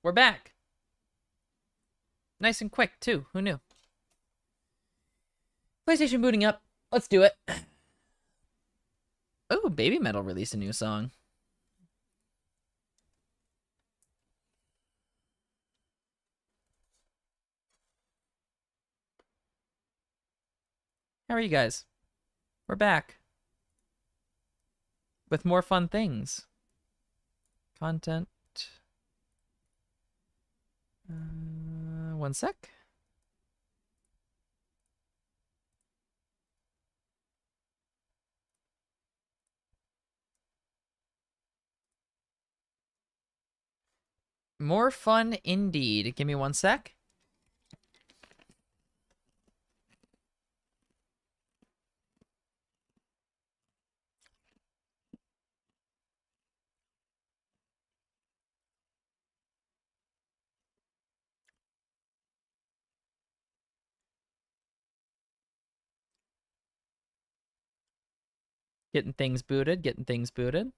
We're back. Nice and quick, too. Who knew? PlayStation booting up. Let's do it. Oh, Baby Metal released a new song. How are you guys? We're back. With more fun things. Content. One sec. More fun indeed. Give me one sec. Getting things booted, getting things booted.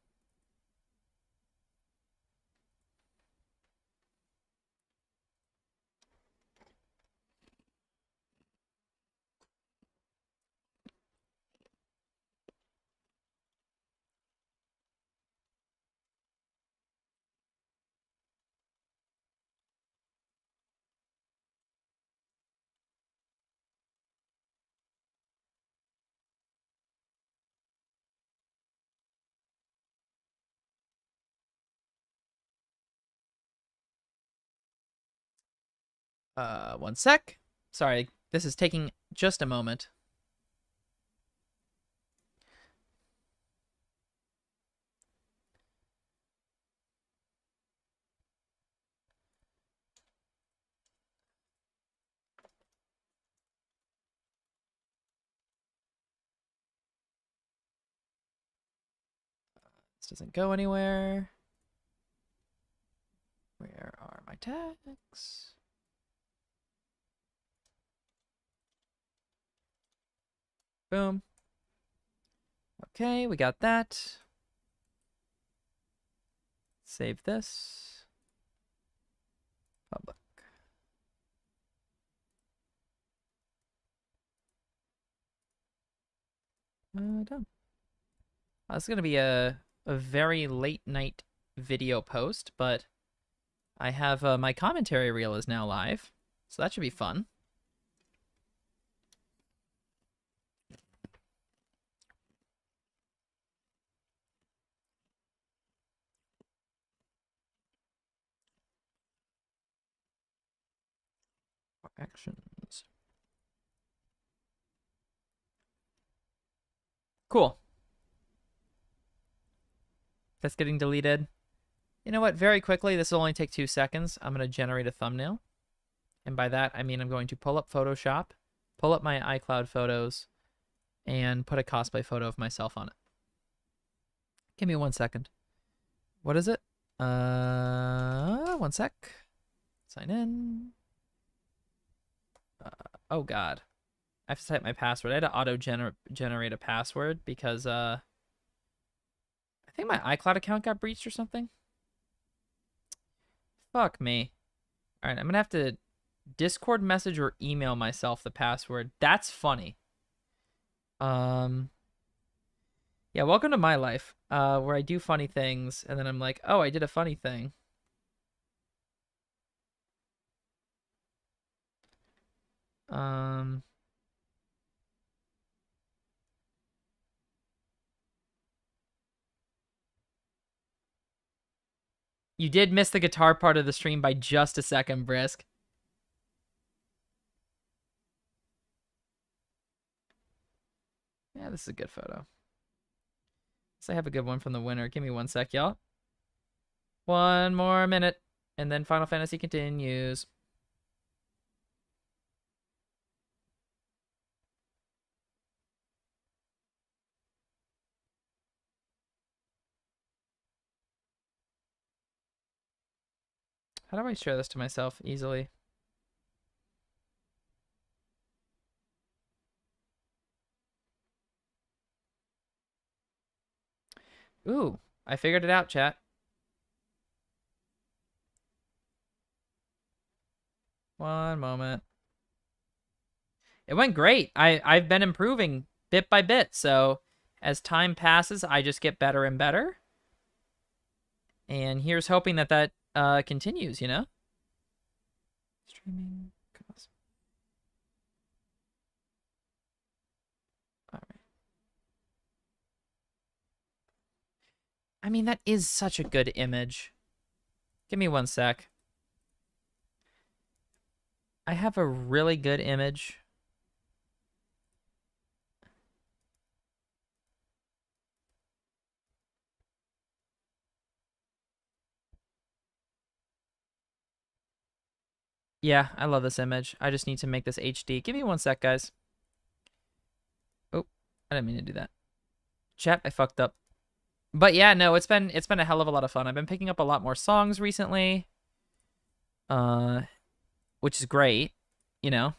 One sec. Sorry, this is taking just a moment. This doesn't go anywhere. Where are my tags? Boom. Okay, we got that. Save this. Public. Done. This is going to be a very late night video post, but I have my commentary reel is now live, so that should be fun. Actions. Cool. That's getting deleted. You know what? Very quickly, this will only take 2 seconds. I'm going to generate a thumbnail. And by that, I mean I'm going to pull up Photoshop, pull up my iCloud photos, and put a cosplay photo of myself on it. Give me 1 second. What is it? 1 sec. Sign in. Oh, God. I have to type my password. I had to auto-generate a password because I think my iCloud account got breached or something. Fuck me. All right, I'm going to have to Discord message or email myself the password. That's funny. Yeah, welcome to my life, where I do funny things, and then I'm like, oh, I did a funny thing. You did miss the guitar part of the stream by just a second, Brisk. Yeah, this is a good photo. So I have a good one from the winner. Give me 1 sec, y'all. 1 more minute, and then Final Fantasy continues. How do I share this to myself easily? Ooh, I figured it out, chat. One moment. It went great. I've been improving bit by bit. So as time passes, I just get better and better. And here's hoping that that continues, you know? Streaming cost. All right. I mean, that is such a good image. Give me one sec. I have a really good image. Yeah, I love this image. I just need to make this HD. Give me one sec, guys. Oh, I didn't mean to do that. Chat, I fucked up. But yeah, no, it's been a hell of a lot of fun. I've been picking up a lot more songs recently. Which is great, you know.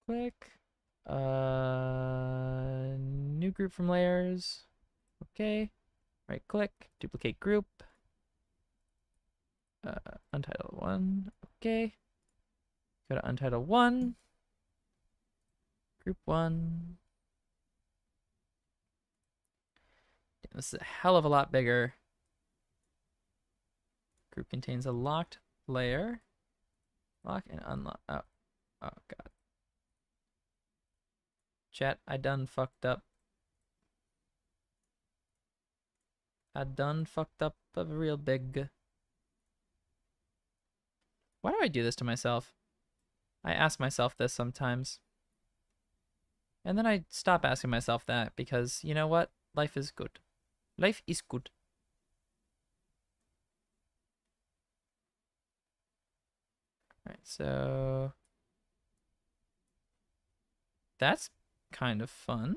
Click. New group from layers. Okay. Right click, duplicate group. Untitled 1. Okay. Go to untitled 1. Group 1. This is a hell of a lot bigger. Group contains a locked layer. Lock and unlock. Oh, oh god. Chat, I done fucked up. I done fucked up a real big. Why do I do this to myself? I ask myself this sometimes. And then I stop asking myself that because, you know what? Life is good. Life is good. Alright, so... That's kind of fun.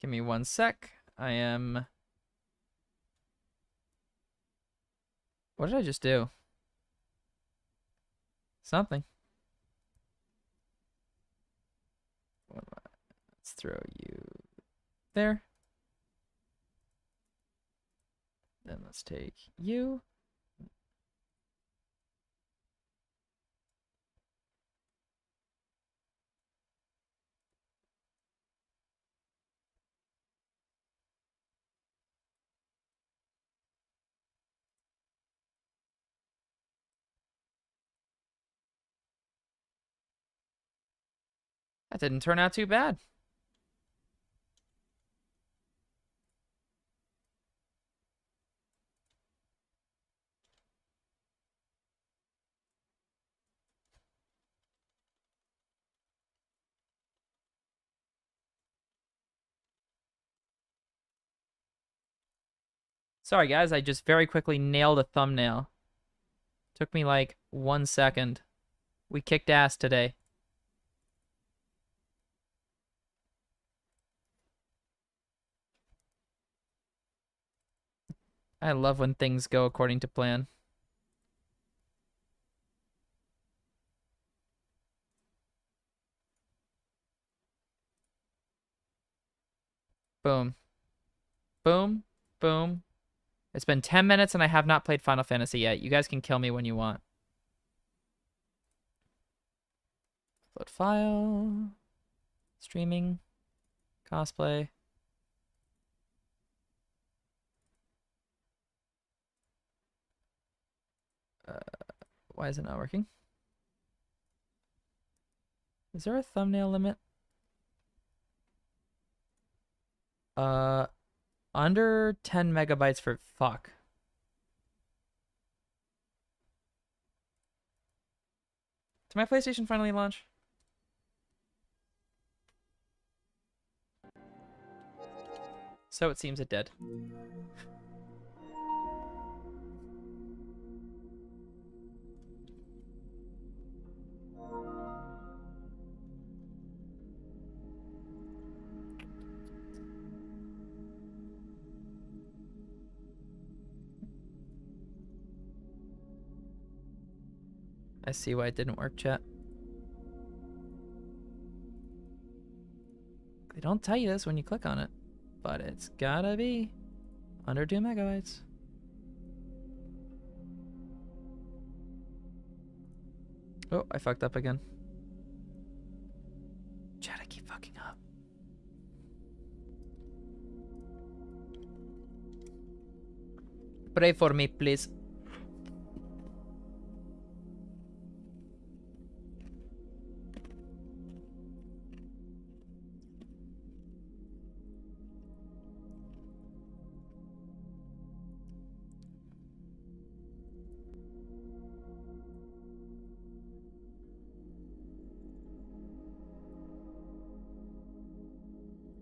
Give me one sec. I am... What did I just do? Something. Let's throw you there. Then let's take you. That didn't turn out too bad. Sorry, guys. I just very quickly nailed a thumbnail. Took me like 1 second. We kicked ass today. I love when things go according to plan. Boom. Boom. Boom. It's been 10 minutes and I have not played Final Fantasy yet. You guys can kill me when you want. Upload file. Streaming. Cosplay. Why is it not working? Is there a thumbnail limit? Under 10 megabytes for fuck. Did my PlayStation finally launch? So it seems it did. I see why it didn't work, chat. They don't tell you this when you click on it, but it's gotta be under 2 megabytes. Oh, I fucked up again. Chat, I keep fucking up. Pray for me, please.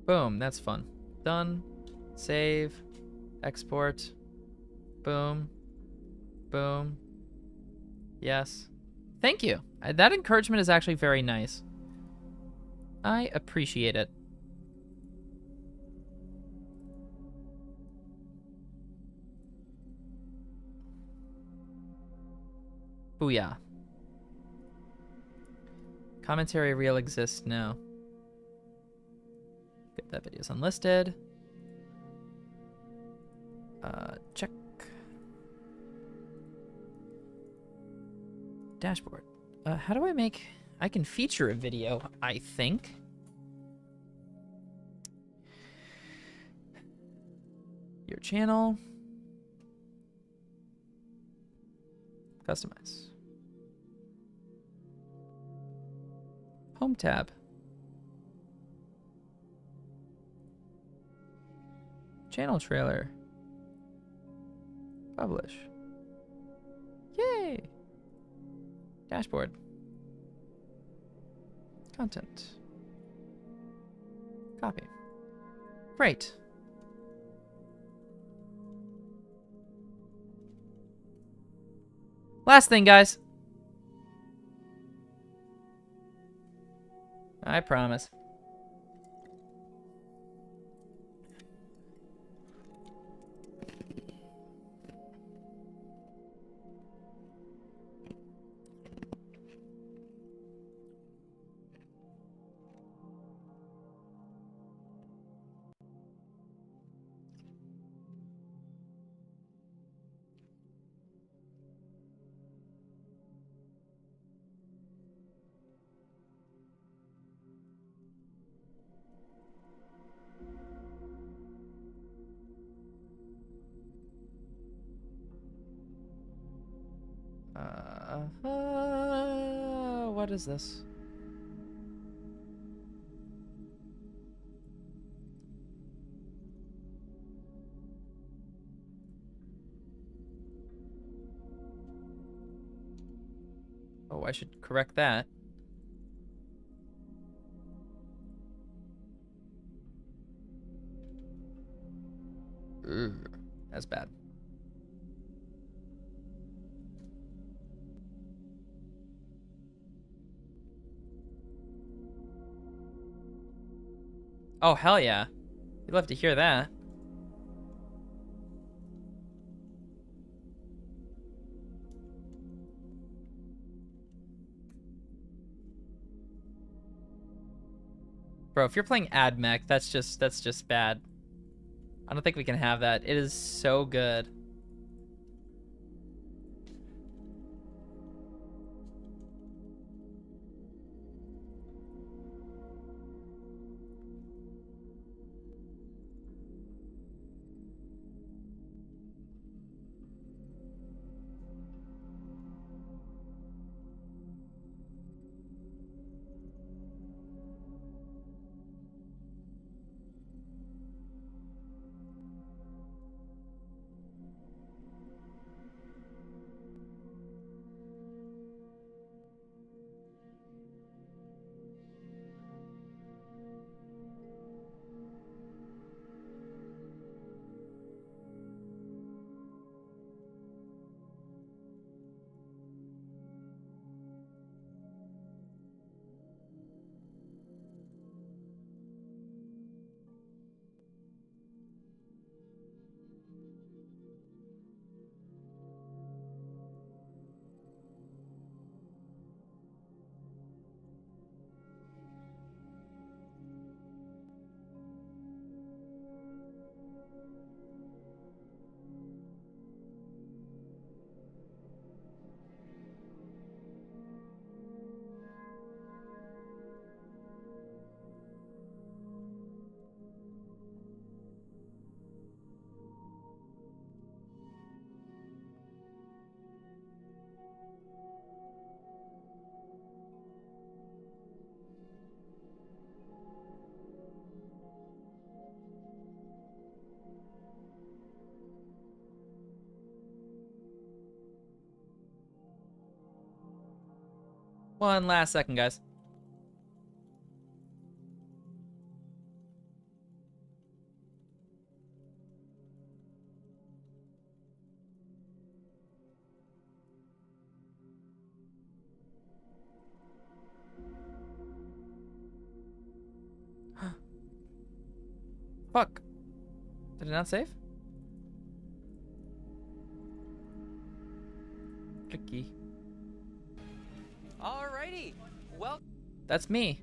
Boom, that's fun. Done. Save. Export. Boom. Boom. Yes. Thank you. That encouragement is actually very nice. I appreciate it. Booyah. Commentary reel exists now. Good, that video's unlisted. Check. Dashboard. How do I make... I can feature a video, I think. Your channel. Customize. Home tab. Channel trailer. Publish. Yay! Dashboard. Content. Copy. Great. Last thing, guys. I promise. What is this? Oh, I should correct that. Ugh, that's bad. Oh, hell yeah. You'd love to hear that. Bro, if you're playing AdMech, that's just bad. I don't think we can have that. It is so good. One last second, guys. Fuck. Did it not save? Tricky. Alrighty. Well, That's me.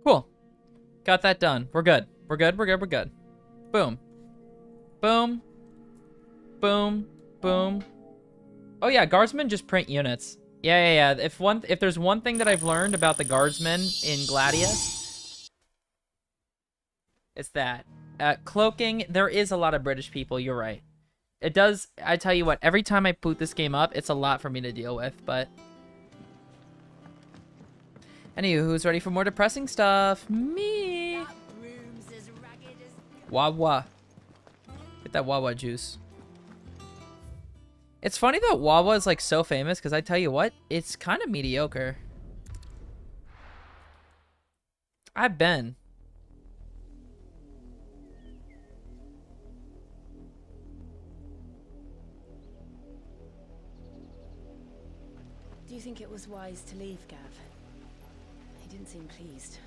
Cool. Got that done. We're good. We're good. We're good. We're good. Boom. Boom. Boom. Boom. Oh yeah, guardsmen just print units. Yeah. If there's one thing that I've learned about the guardsmen in Gladius, it's that. Cloaking, there is a lot of British people, you're right. It does, I tell you what, every time I boot this game up, it's a lot for me to deal with, but... Anywho, who's ready for more depressing stuff? Me! Wawa. Get that Wawa juice. It's funny that Wawa is like so famous, because I tell you what, it's kind of mediocre. I've been. Do you think it was wise to leave, Gav? He didn't seem pleased.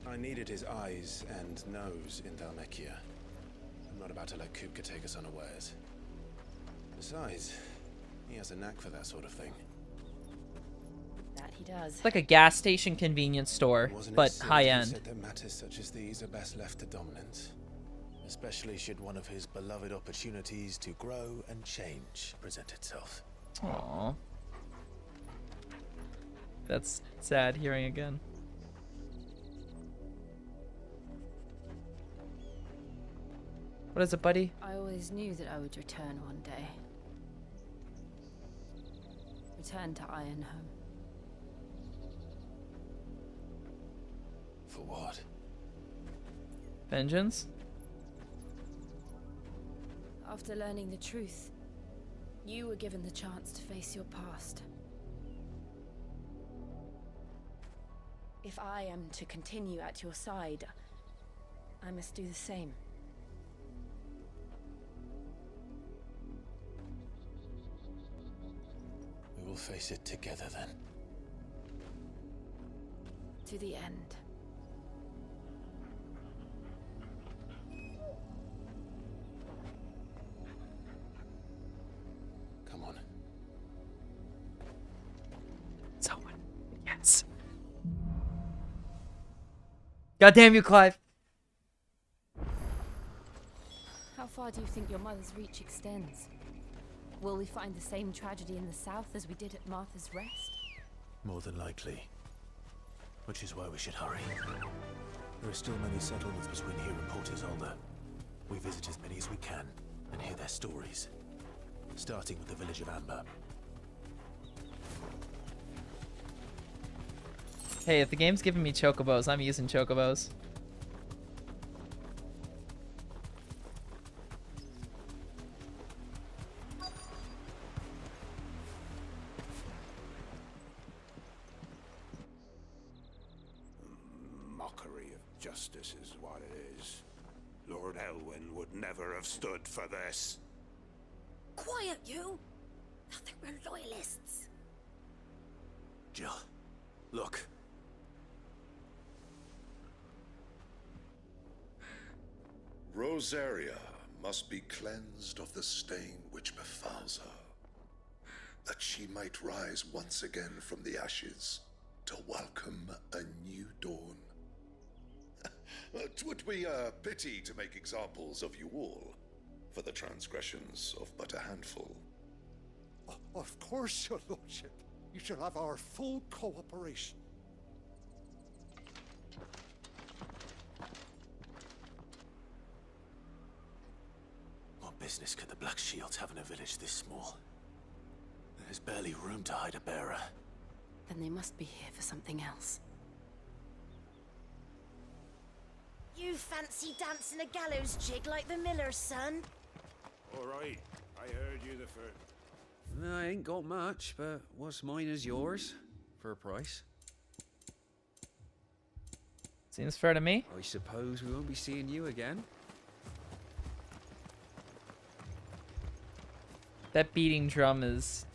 I needed his eyes and nose in Dhalmekia. I'm not about to let Kupka take us unawares. Besides, he has a knack for that sort of thing. That he does. It's like a gas station convenience store, but high end. Said that matters such as these are best left to dominance, especially should one of his beloved opportunities to grow and change present itself. Aww. That's sad hearing again. What is it, buddy? I always knew that I would return one day. Return to Ironhome. For what? Vengeance? After learning the truth, you were given the chance to face your past. If I am to continue at your side, I must do the same. We will face it together then. To the end. Come on. Someone. Yes. God damn you, Clive. How far do you think your mother's reach extends? Will we find the same tragedy in the south as we did at Martha's Rest? More than likely. Which is why we should hurry. There are still many settlements between here and Port Isolde. We visit as many as we can and hear their stories. Starting with the village of Amber. Hey, if the game's giving me chocobos, I'm using chocobos. mockery of justice is what it is. Lord Elwyn would never have stood for this. Quiet, you! I think we're loyalists. Jill, look. Rosaria must be cleansed of the stain which befouls her, that she might rise once again from the ashes to welcome a new dawn. 'Twould be a pity to make examples of you all, for the transgressions of but a handful. Of course, your lordship. You shall have our full cooperation. What business could the Black Shields have in a village this small? There's barely room to hide a bearer. Then they must be here for something else. You fancy dancing a gallows jig like the miller's son? All right, I heard you the first. I ain't got much, but what's mine is yours, for a price. Seems fair to me. I suppose we won't be seeing you again. That beating drum is...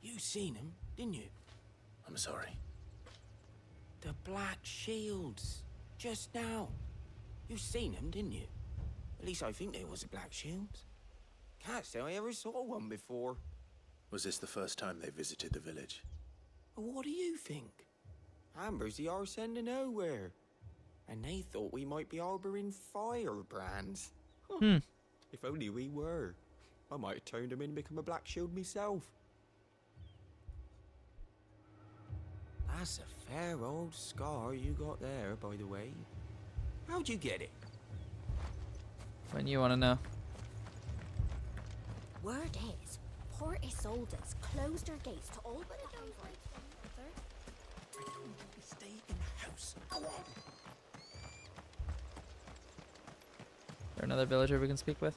You seen him, didn't you? I'm sorry. The Black Shields. Just now. You seen him, didn't you? At least I think there was a Black Shields. Can't say I ever saw one before. Was this the first time they visited the village? Well, what do you think? Amber's the arse end of nowhere. And they thought we might be harboring firebrands. If only we were. I might have turned him in and become a Black Shield myself. That's a fair old scar you got there, by the way. How'd you get it? When you want to know. Word is, Port Isolde's closed her gates to all but those Stay in the house. Go on. Is there another villager we can speak with?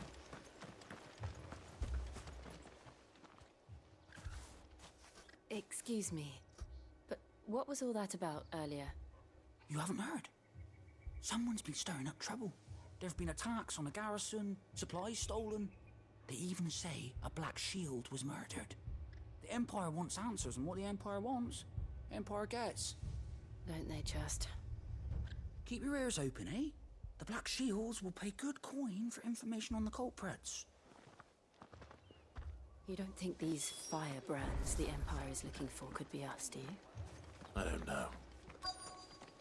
Excuse me, but what was all that about earlier? You haven't heard? Someone's been stirring up trouble. There have been attacks on the garrison, supplies stolen. They even say a Black Shield was murdered. The Empire wants answers, and what the Empire wants, Empire gets. Don't they just? Keep your ears open, eh? The Black Shields will pay good coin for information on the culprits. You don't think these firebrands the Empire is looking for could be us, do you? I don't know.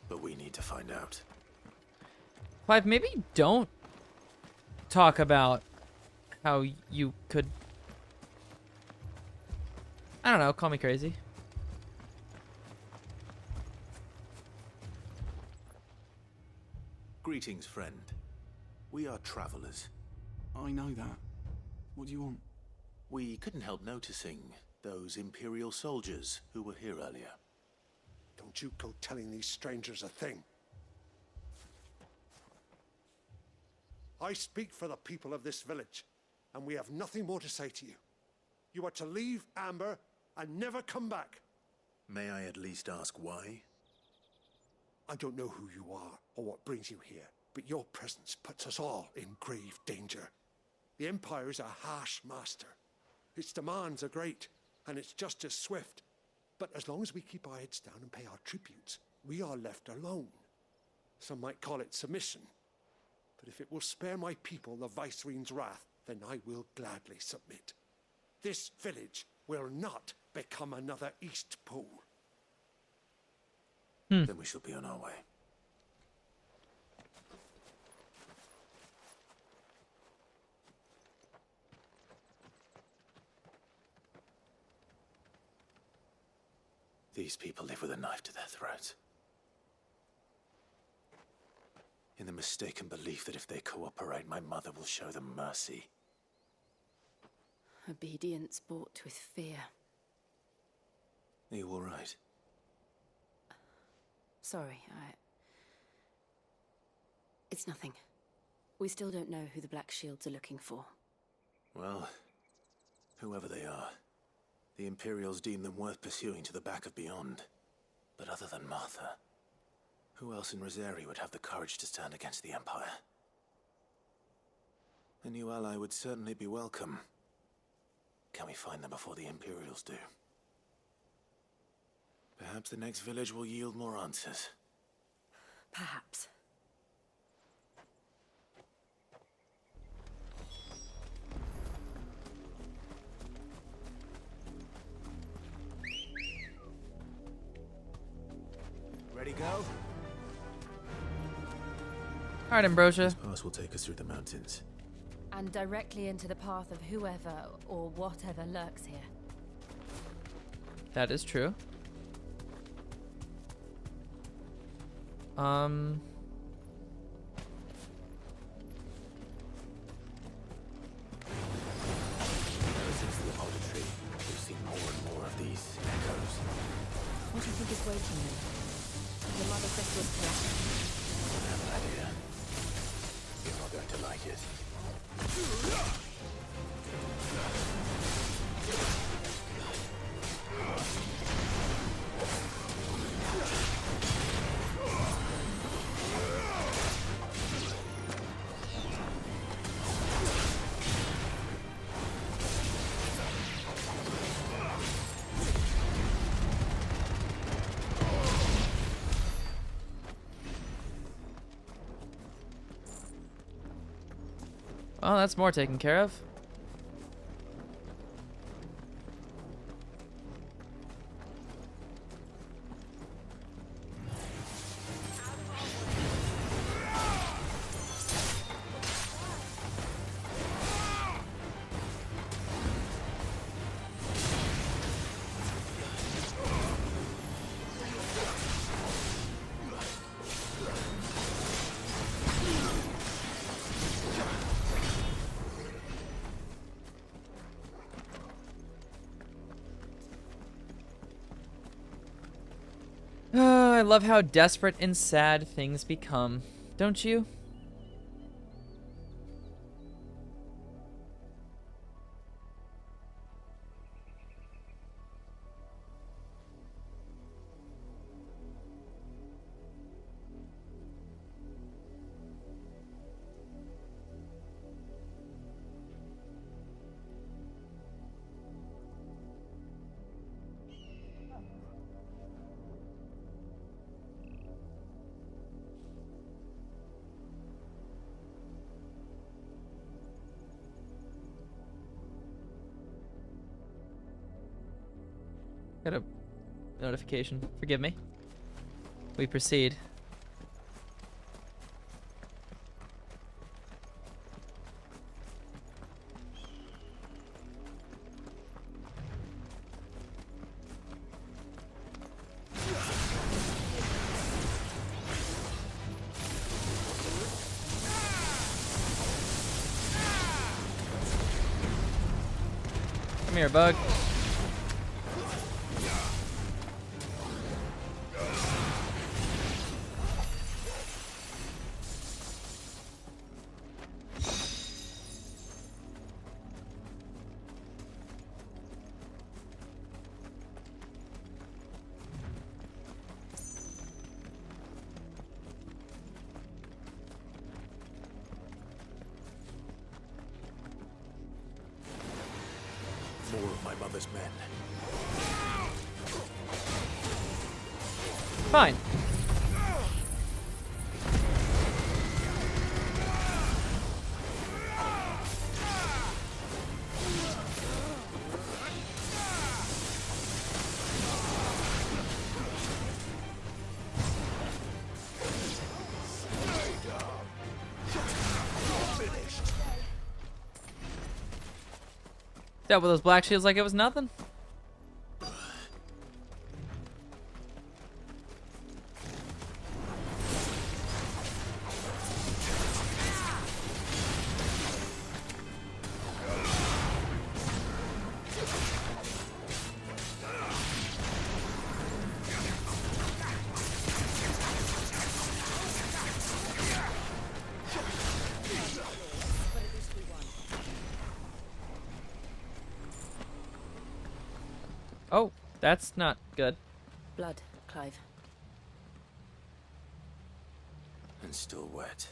But we need to find out. Clive, maybe don't talk about how you could... I don't know, call me crazy. Greetings, friend. We are travelers. I know that. What do you want? We couldn't help noticing those Imperial soldiers who were here earlier. Don't you go telling these strangers a thing. I speak for the people of this village, and we have nothing more to say to you. You are to leave Amber and never come back. May I at least ask why? I don't know who you are or what brings you here, but your presence puts us all in grave danger. The Empire is a harsh master. Its demands are great, and its justice swift. But as long as we keep our heads down and pay our tributes, we are left alone. Some might call it submission. But if it will spare my people the Viceroy's wrath, then I will gladly submit. This village will not become another East Pool. Then we shall be on our way. These people live with a knife to their throats. In the mistaken belief that if they cooperate, my mother will show them mercy. Obedience bought with fear. Are you all right? Sorry, It's nothing. We still don't know who the Black Shields are looking for. Well, whoever they are, the Imperials deem them worth pursuing to the back of beyond. But other than Martha, who else in Rosari would have the courage to stand against the Empire? A new ally would certainly be welcome. Can we find them before the Imperials do? Perhaps the next village will yield more answers. Perhaps. Ready, go? All right, Ambrosia. This pass will take us through the mountains. And directly into the path of whoever or whatever lurks here. That is true. Ever since the auditory, we've seen more and more of these echoes. What do you think is waiting them? Your mother said was correct. I have an idea. You're not going to like it. Well, that's more taken care of. I love how desperate and sad things become, don't you? Got a notification. Forgive me. We proceed. Come here, bug. More of my mother's men. Fine. Dealt with those black shields like it was nothing. Oh, that's not good. Blood. Clive. And still wet.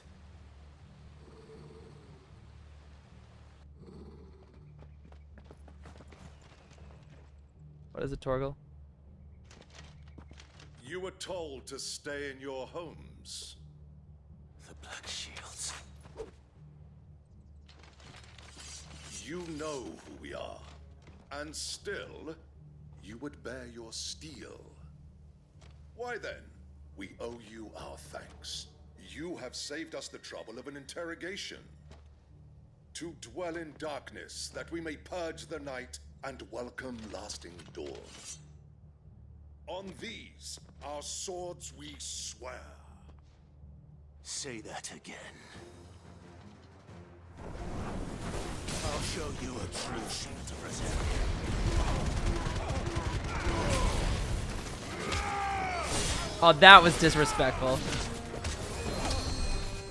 What is it, Torgal? You were told to stay in your homes. The Black Shields. You know who we are. And still, you would bear your steel. Why then, we owe you our thanks. You have saved us the trouble of an interrogation. To dwell in darkness, that we may purge the night and welcome lasting dawn. On these, our swords we swear. Say that again. I'll show you a true shield to present. Oh, that was disrespectful.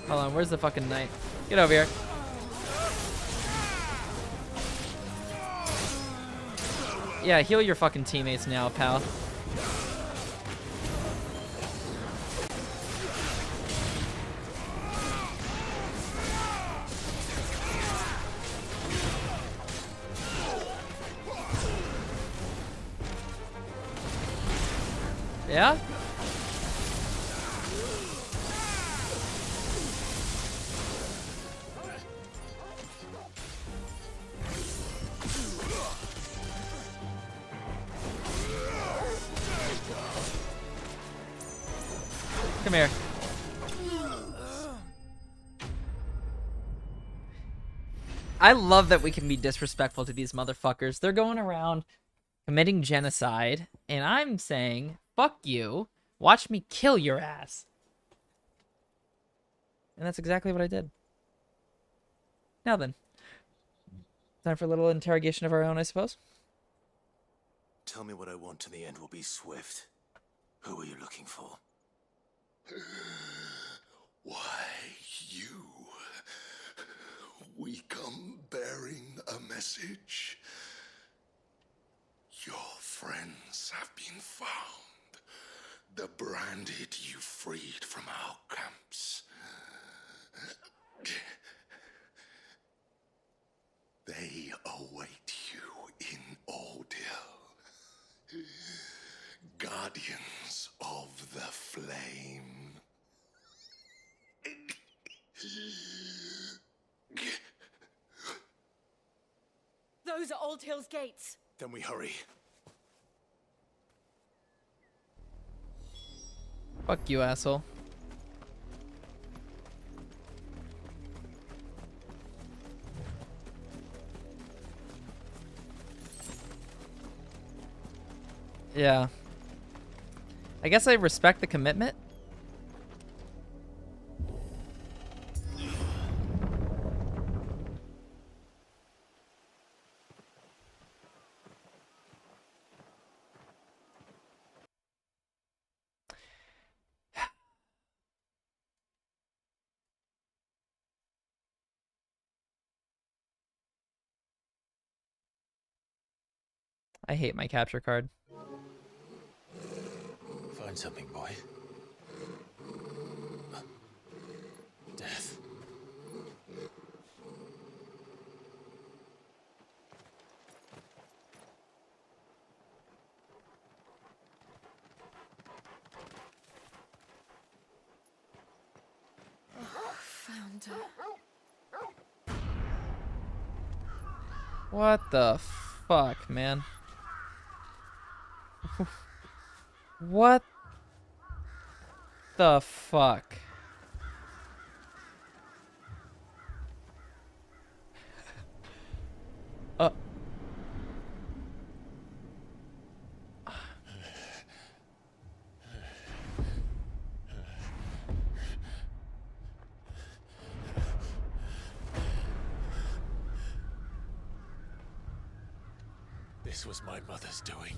Hold on, where's the fucking knight? Get over here. Yeah, heal your fucking teammates now, pal. Yeah? Come here. I love that we can be disrespectful to these motherfuckers. They're going around committing genocide, and I'm saying, fuck you. Watch me kill your ass. And that's exactly what I did. Now then. Time for a little interrogation of our own, I suppose. Tell me what I want, and the end will be swift. Who are you looking for? Why, you. We come bearing a message. Your friends have been found. The branded you freed from our camps. They await you in Ordeal. Guardians of the Flame. Those are Old Hill's gates. Then we hurry. Fuck you, asshole. Yeah. I guess I respect the commitment. I hate my capture card. Find something, boy. Death. Found her. What the fuck, man? What the fuck? This was my mother's doing.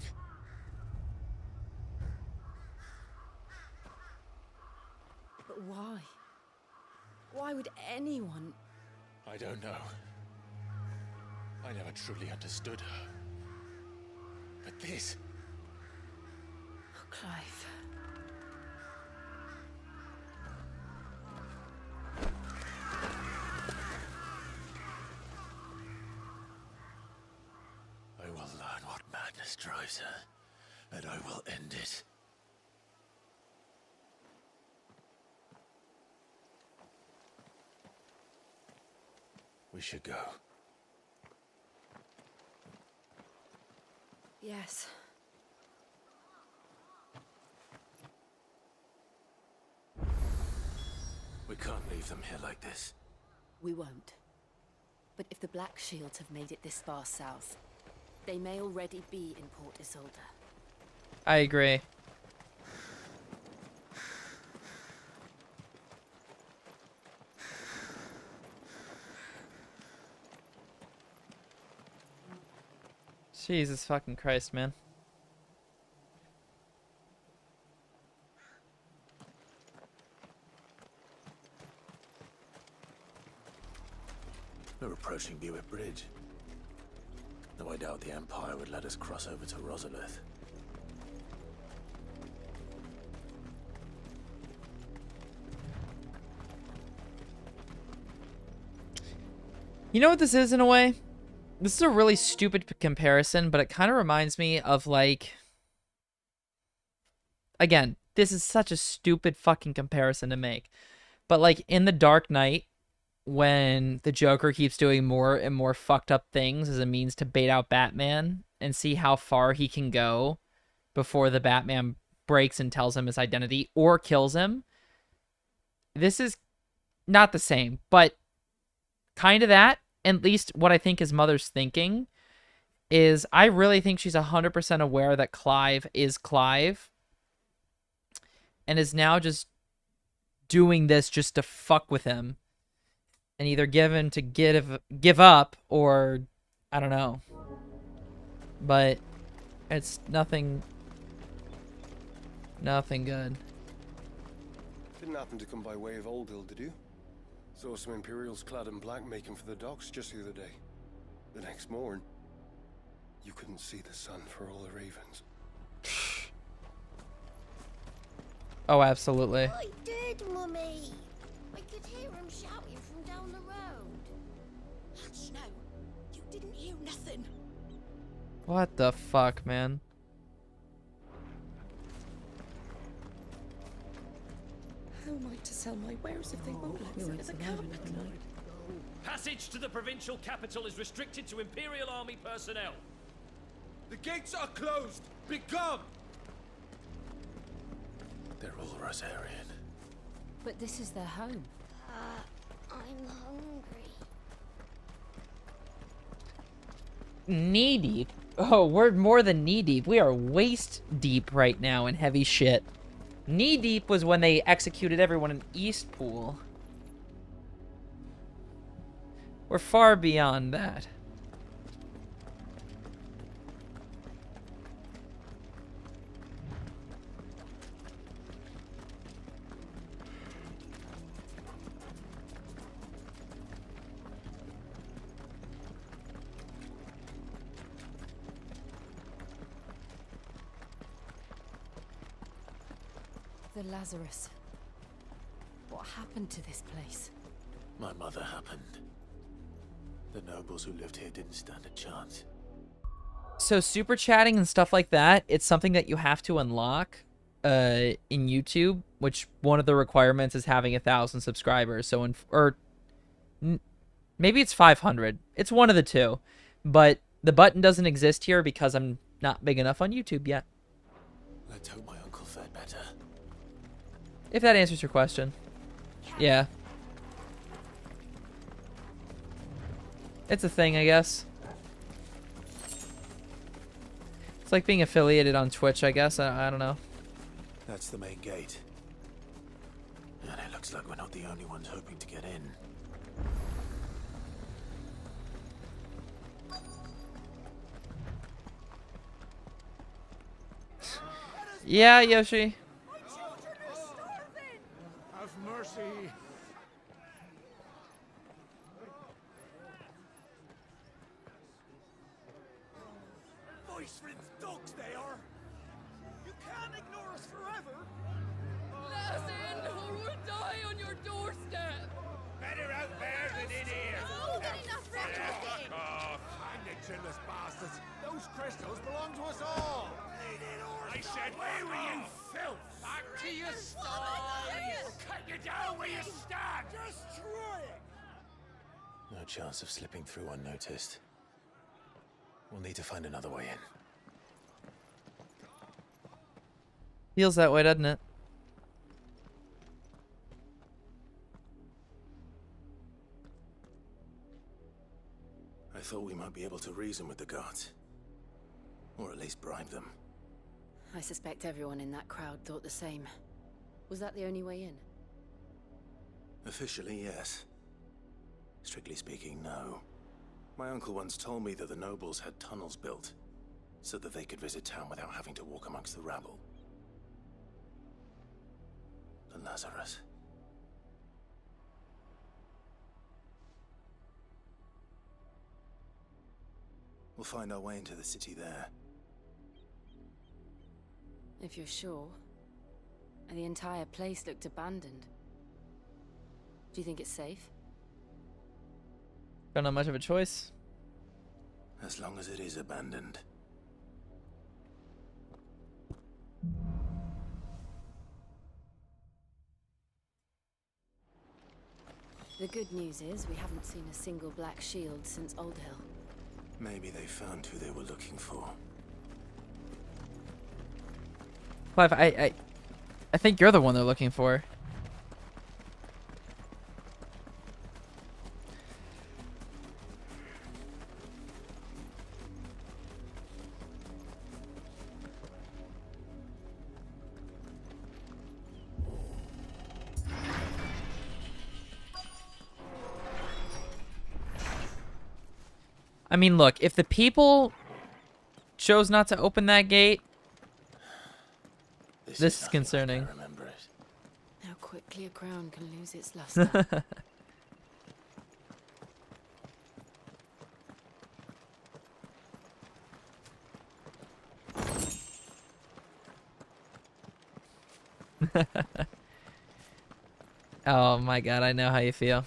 But why? Why would anyone... I don't know. I never truly understood her. But this... Oh, Clive. closer, and I will end it. We should go. Yes. We can't leave them here like this. We won't. But if the Black Shields have made it this far south, they may already be in Port Isolde. I agree. Jesus fucking Christ, man. We're approaching Buick Bridge. Though I doubt the Empire would let us cross over to Rosalith. You know what this is in a way? This is a really stupid comparison, but it kind of reminds me of, like... Again, this is such a stupid fucking comparison to make. But, like, in The Dark Knight, when the Joker keeps doing more and more fucked up things as a means to bait out Batman and see how far he can go before the Batman breaks and tells him his identity or kills him. This is not the same, but kind of that. At least what I think his mother's thinking is I really think she's 100% aware that Clive is Clive and is now just doing this just to fuck with him and either give up or I don't know. But it's nothing good. Didn't happen to come by way of Old Hill, did you? Saw some Imperials clad in black making for the docks just the other day. The next morn, you couldn't see the sun for all the ravens. Oh, absolutely. I did, Mummy. I could hear him shouting from down the road. Hush now. You didn't hear nothing. What the fuck, man? How am I to sell my wares if they won't let me into the capital? Passage to the provincial capital is restricted to Imperial Army personnel. The gates are closed! Begone! They're all Rosarian. But this is their home. I'm hungry. Knee deep. Oh, we're more than knee deep. We are waist deep right now in heavy shit. Knee deep was when they executed everyone in Eastpool. We're far beyond that. The Lazarus. What happened to this place? My mother happened. The nobles who lived here didn't stand a chance. So super chatting and stuff like that, it's something that you have to unlock in YouTube, which one of the requirements is having 1,000 subscribers. So maybe it's 500. It's one of the two. But the button doesn't exist here because I'm not big enough on YouTube yet. Let's hope my uncle fared better. If that answers your question. Yeah. It's a thing, I guess. It's like being affiliated on Twitch, I guess. I don't know. That's the main gate. And it looks like we're not the only ones hoping to get in. Yeah, Yoshi. Have mercy. Voice-rinsed dogs they are. You can't ignore us forever. Let us in or we'll die on your doorstep. Better out there than in here. Oh, enough rhetoric. Fuck off. And the chinless bastards! Those crystals belong to us all! I said, where were you, filth? Back to your sties! We'll cut you down where you stand! Destroy it! No chance of slipping through unnoticed. We'll need to find another way in. Feels that way, doesn't it? I thought we might be able to reason with the guards. Or at least bribe them. I suspect everyone in that crowd thought the same. Was that the only way in? Officially, yes. Strictly speaking, no. My uncle once told me that the nobles had tunnels built, so that they could visit town without having to walk amongst the rabble. But Lazarus... We'll find our way into the city there. If you're sure. The entire place looked abandoned. Do you think it's safe? Don't have much of a choice. As long as it is abandoned. The good news is we haven't seen a single black shield since Old Hill. Maybe they found who they were looking for. Clive, I think you're the one they're looking for. I mean, look, if the people chose not to open that gate, this is concerning. How quickly a crown can lose its luster. Oh my god, I know how you feel.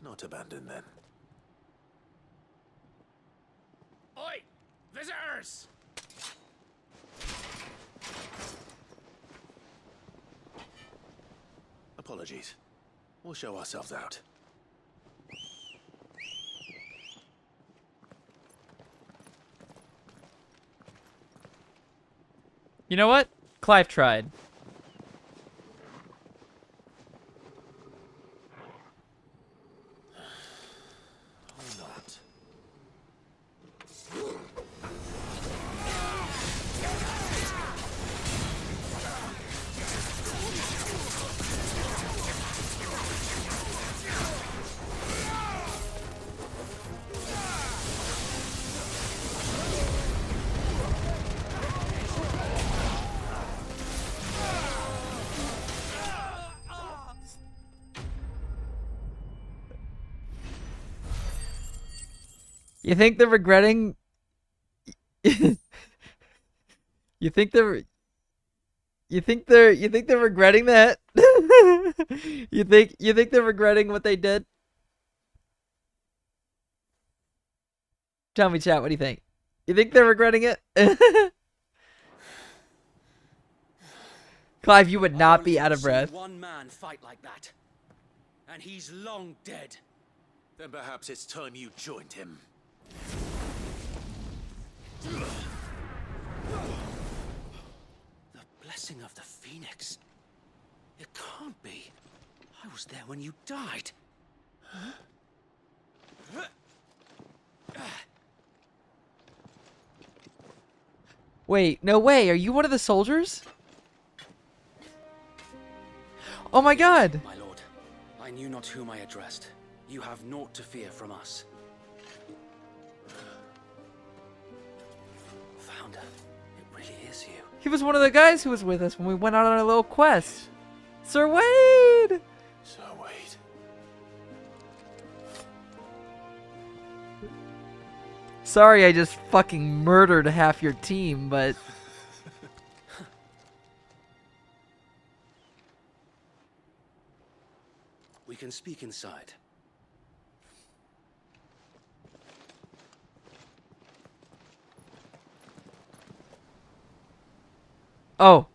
Not abandoned then. Oi! Visitors! Apologies. We'll show ourselves out. You know what? Clive tried. You think they're regretting? You think they're regretting that? You think they're regretting what they did? Tell me, chat, what do you think? You think they're regretting it? Clive, you would not be out of breath. One man fight like that, and he's long dead. Then perhaps it's time you joined him. The blessing of the Phoenix. It can't be. I was there when you died. Wait, no way. Are you one of the soldiers? Oh my god. My lord, I knew not whom I addressed. You have naught to fear from us. Founder, it really is you. He was one of the guys who was with us when we went out on a little quest. Sir Wade! Sir Wade. Sorry I just fucking murdered half your team, but... We can speak inside. Oh.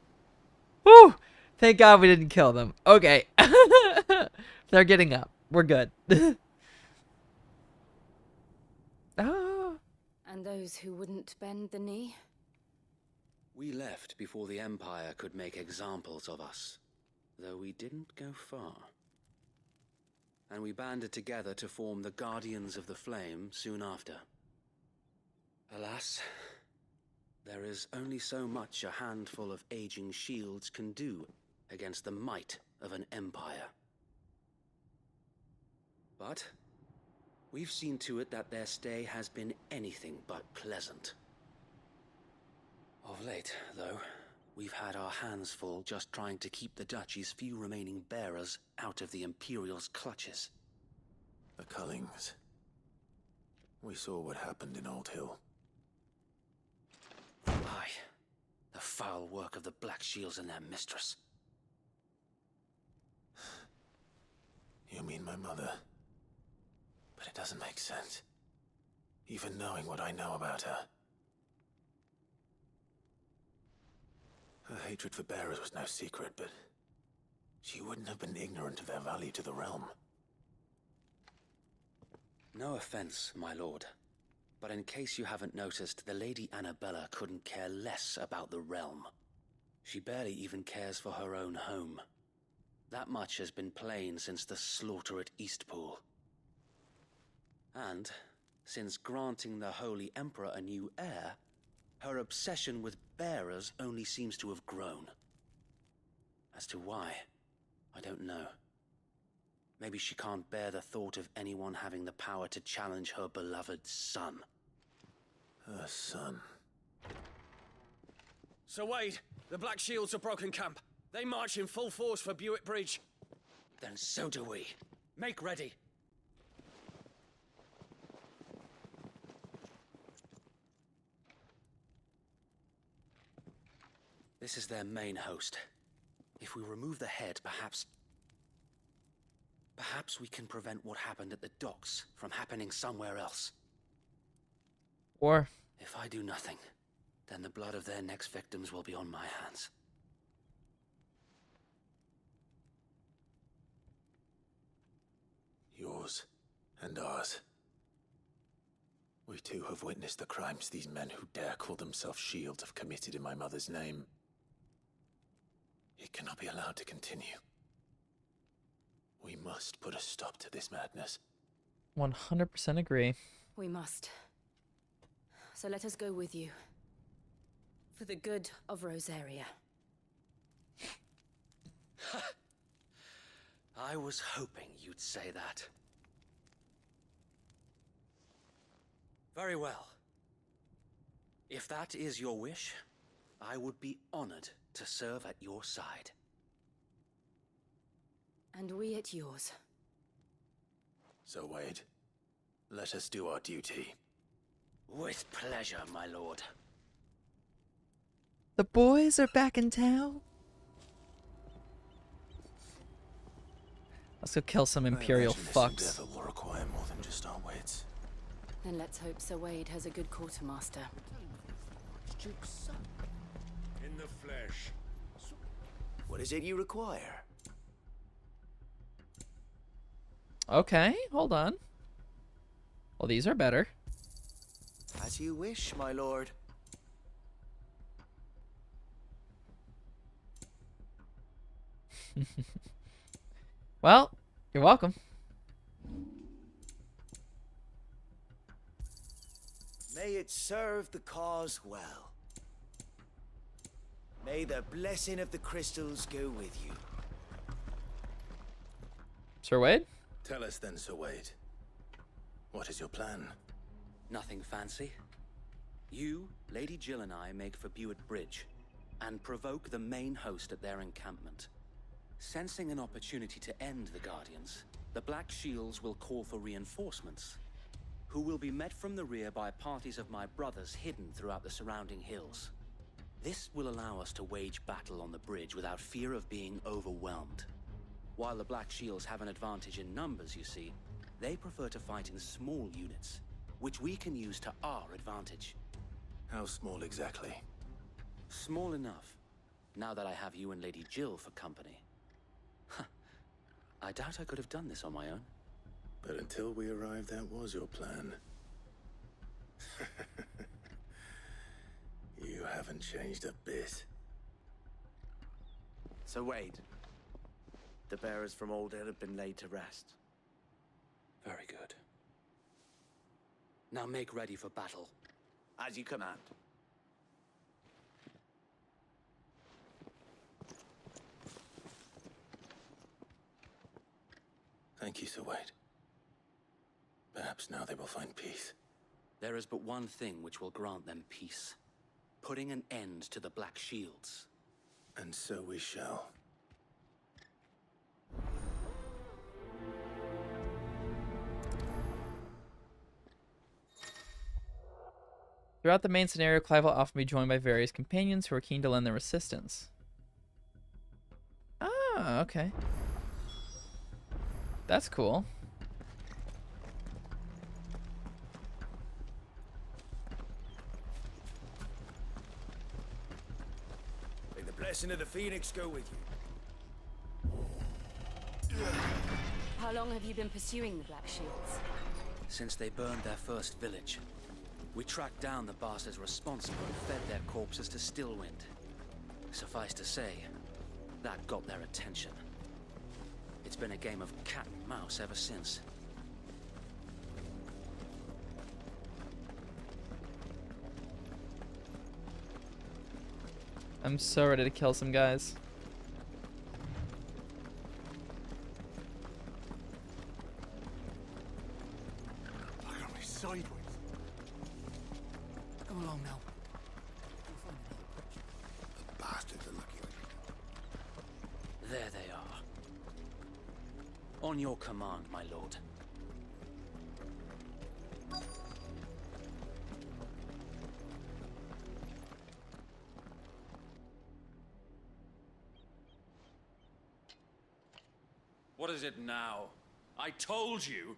Whew! Thank God we didn't kill them. Okay. They're getting up. We're good. Ah. And those who wouldn't bend the knee? We left before the Empire could make examples of us, though we didn't go far. And we banded together to form the Guardians of the Flame soon after. Alas, there is only so much a handful of aging shields can do against the might of an empire. But we've seen to it that their stay has been anything but pleasant. Of late, though, we've had our hands full just trying to keep the Duchy's few remaining bearers out of the Imperial's clutches. The Cullings. We saw what happened in Old Hill. Aye, the foul work of the Black Shields and their mistress. You mean my mother? But it doesn't make sense. Even knowing what I know about her. Her hatred for bearers was no secret, but she wouldn't have been ignorant of their value to the realm. No offense, my lord, but in case you haven't noticed, the Lady Annabella couldn't care less about the realm. She barely even cares for her own home. That much has been plain since the slaughter at Eastpool. And, since granting the Holy Emperor a new heir, her obsession with bearers only seems to have grown. As to why, I don't know. Maybe she can't bear the thought of anyone having the power to challenge her beloved son. Her son. Sir Wade, the Black Shields have broken camp. They march in full force for Buick Bridge. Then so do we. Make ready. This is their main host. If we remove the head, perhaps we can prevent what happened at the docks from happening somewhere else. Or... If I do nothing, then the blood of their next victims will be on my hands. Yours and ours. We too have witnessed the crimes these men who dare call themselves shields have committed in my mother's name. It cannot be allowed to continue. We must put a stop to this madness. 100% agree. We must. So let us go with you. For the good of Rosaria. I was hoping you'd say that. Very well. If that is your wish, I would be honored to serve at your side. And we at yours. So, Wade, let us do our duty. With pleasure, my lord. The boys are back in town. Let's go kill some Imperial fucks. This endeavor will require more than just our wits. Then let's hope Sir Wade has a good quartermaster. In the flesh. What is it you require? Okay, hold on. Well, these are better. As you wish, my lord. Well, you're welcome. May it serve the cause well. May the blessing of the crystals go with you. Sir Wade? Tell us then, Sir Wade. What is your plan? Nothing fancy. You, Lady Jill and I make for Buick Bridge, and provoke the main host at their encampment. Sensing an opportunity to end the Guardians, the Black Shields will call for reinforcements. who will be met from the rear by parties of my brothers hidden throughout the surrounding hills. This will allow us to wage battle on the bridge without fear of being overwhelmed. While the Black Shields have an advantage in numbers, you see, they prefer to fight in small units, which we can use to our advantage. How small exactly? Small enough, now that I have you and Lady Jill for company. I doubt I could have done this on my own. But until we arrived, that was your plan. You haven't changed a bit. So Wade, the bearers from Oldale have been laid to rest. Very good. Now make ready for battle. As you command. Thank you, Sir Wade. Perhaps now they will find peace. There is but one thing which will grant them peace. Putting an end to the Black Shields. And so we shall. Throughout the main scenario, Clive will often be joined by various companions who are keen to lend their assistance. Ah, okay. That's cool. May the blessing of the Phoenix go with you. How long have you been pursuing the Black Shields? Since they burned their first village. We tracked down the bastards responsible and fed their corpses to Stillwind. Suffice to say, that got their attention. It's been a game of cat and mouse ever since. I'm so ready to kill some guys. Look at me sideways. Come along now. The bastards are lucky. There they are. On your command, my lord. What is it now? I told you!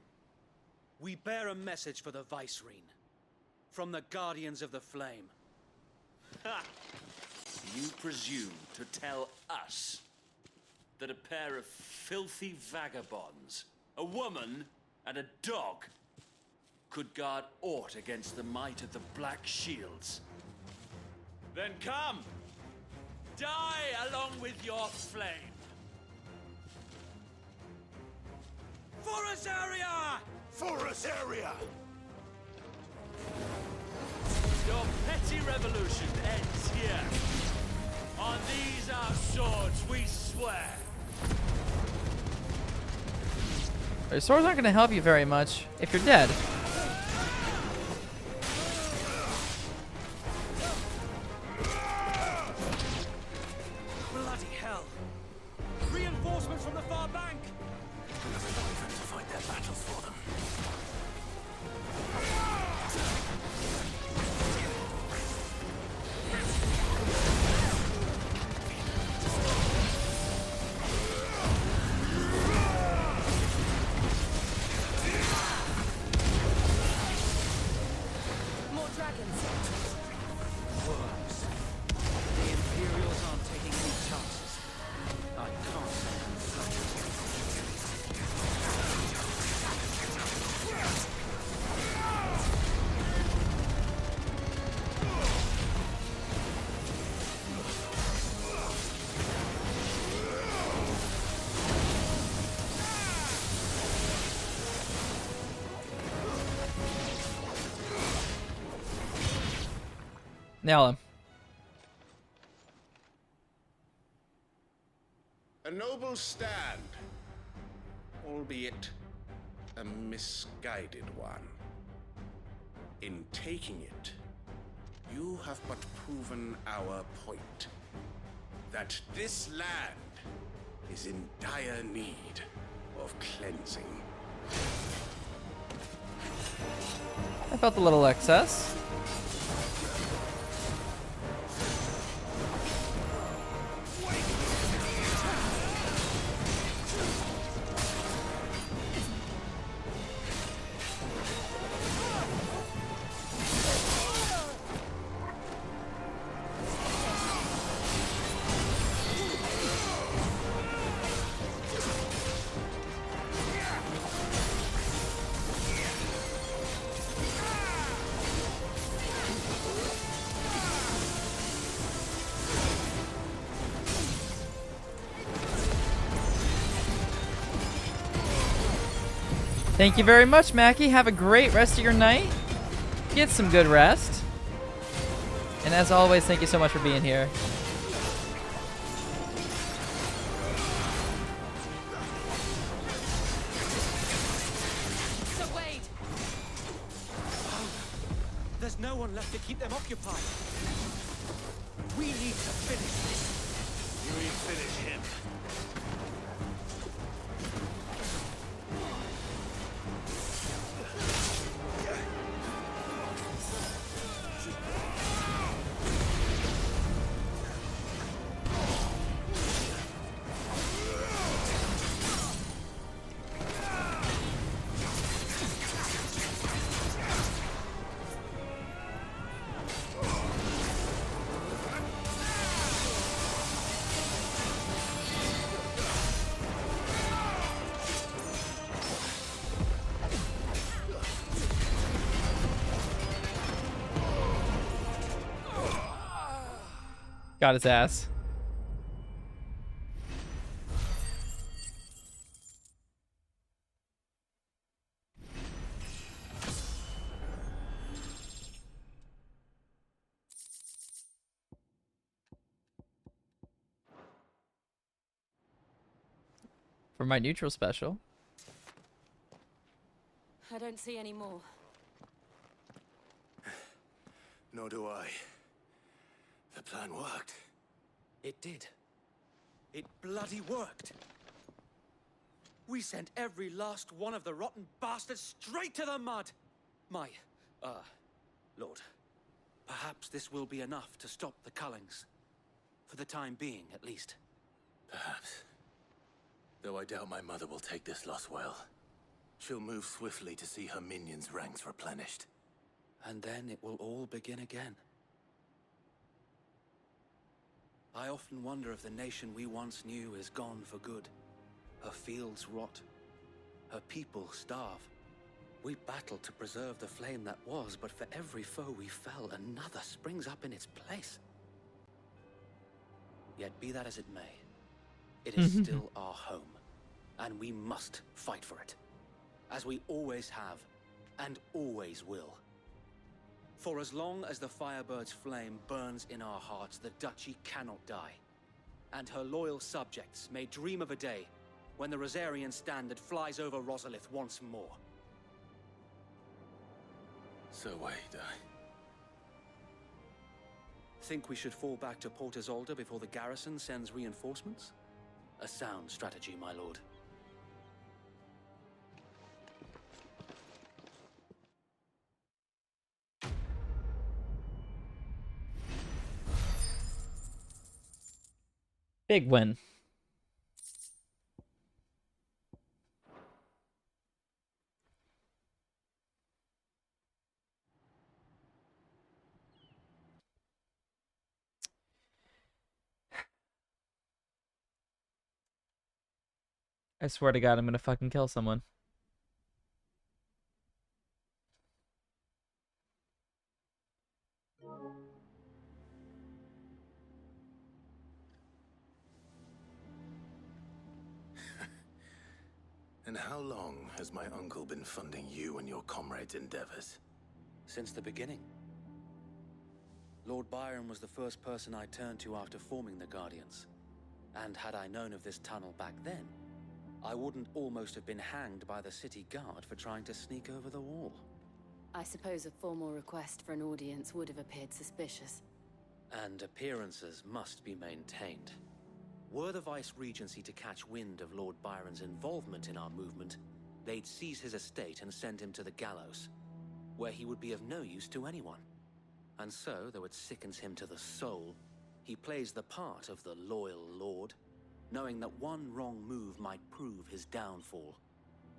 We bear a message for the Vicereine. From the Guardians of the Flame. Ha! You presume to tell us that a pair of filthy vagabonds, a woman and a dog, could guard aught against the might of the Black Shields? Then come! Die along with your flame! For Azaria! For Azaria! Your petty revolution ends here. On these our swords we swear. Your swords aren't going to help you very much if you're dead. Bloody hell! Reinforcements from the far bank! We'll revive them to fight their battles for them. More dragons. Worms. The Imperials aren't taking any chances. I can't say I'm flattered. Nail him. A noble stand, albeit a misguided one. In taking it, you have but proven our point. That this land is in dire need of cleansing. I felt a little excess. Thank you very much, Mackie. Have a great rest of your night. Get some good rest. And as always, thank you so much for being here. So Wade! There's no one left to keep them occupied. We need to finish this. You ain't finish him. Got his ass. For my neutral special. I don't see any more. Nor do I. The plan worked. It did. It bloody worked. We sent every last one of the rotten bastards straight to the mud. My, Lord, perhaps this will be enough to stop the Cullings. For the time being, at least. Perhaps. Though I doubt my mother will take this loss well. She'll move swiftly to see her minions' ranks replenished. And then it will all begin again. I often wonder if the nation we once knew is gone for good. Her fields rot. Her people starve. We battled to preserve the flame that was, but for every foe we fell, another springs up in its place. Yet be that as it may, it is still our home, and we must fight for it, as we always have, and always will. For as long as the Firebird's flame burns in our hearts, the Duchy cannot die. And her loyal subjects may dream of a day when the Rosarian standard flies over Rosalith once more. So wait, Think we should fall back to Port Isolde before the garrison sends reinforcements? A sound strategy, my lord. Big win. I swear to God, I'm gonna fucking kill someone. And how long has my uncle been funding you and your comrades' endeavors? Since the beginning. Lord Byron was the first person I turned to after forming the Guardians. And had I known of this tunnel back then, I wouldn't almost have been hanged by the city guard for trying to sneak over the wall. I suppose a formal request for an audience would have appeared suspicious. And appearances must be maintained. Were the Vice-Regency to catch wind of Lord Byron's involvement in our movement, they'd seize his estate and send him to the gallows. where he would be of no use to anyone. And so, though it sickens him to the soul, he plays the part of the loyal lord, knowing that one wrong move might prove his downfall.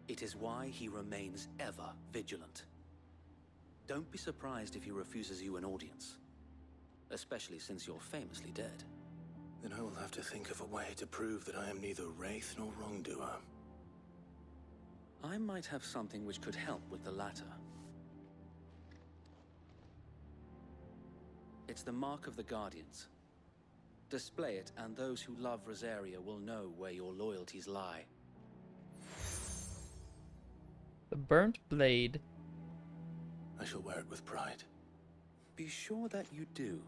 It is why he remains ever vigilant. Don't be surprised if he refuses you an audience, especially since you're famously dead. Then I will have to think of a way to prove that I am neither wraith nor wrongdoer. I might have something which could help with the latter. It's the Mark of the Guardians. Display it, and those who love Rosaria will know where your loyalties lie. The burnt blade. I shall wear it with pride. Be sure that you do.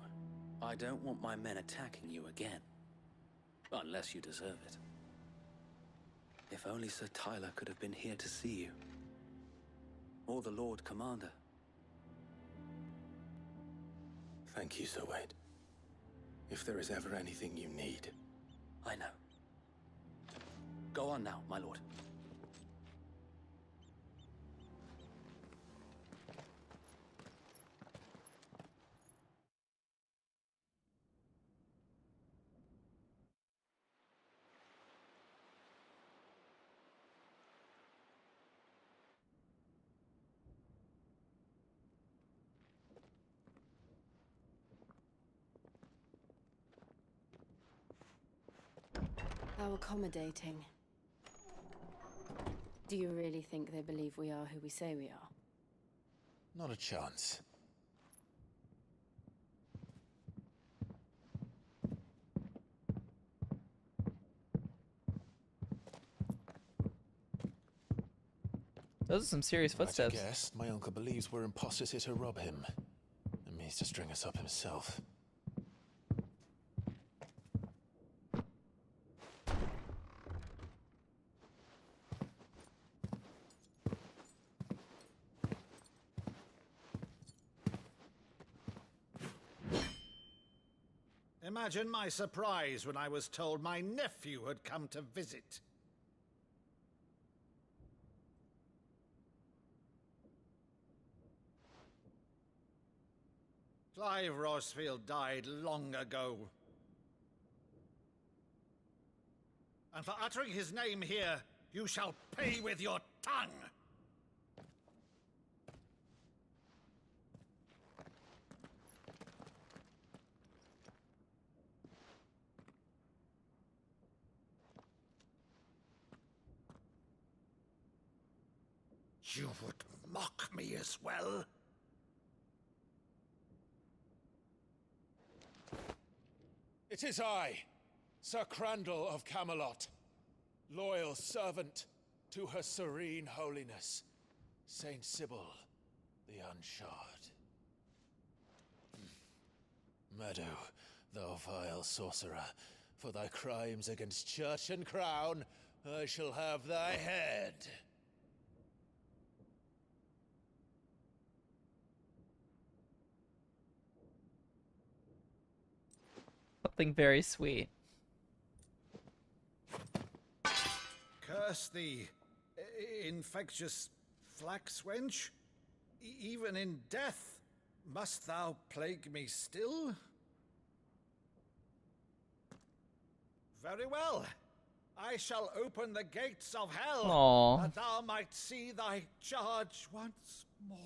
I don't want my men attacking you again. Unless you deserve it. If only Sir Tyler could have been here to see you. Or the Lord Commander. Thank you, Sir Wade. If there is ever anything you need. I know. Go on now, my lord. How accommodating. Do you really think they believe we are who we say we are? Not a chance. Those are some serious footsteps. I guess my uncle believes we're imposters here to rob him, and means to string us up himself. Imagine my surprise when I was told my nephew had come to visit. Clive Rosfield died long ago. And for uttering his name here, you shall pay with your tongue! You would mock me as well? It is I, Sir Crandall of Camelot, loyal servant to Her Serene Holiness, Saint Sybil the Unshod. Meadow, thou vile sorcerer, for thy crimes against church and crown, I shall have thy head. Something very sweet. Curse thee, infectious flax wench. Even in death, must thou plague me still? Very well. I shall open the gates of hell, Aww. that thou might see thy charge once more.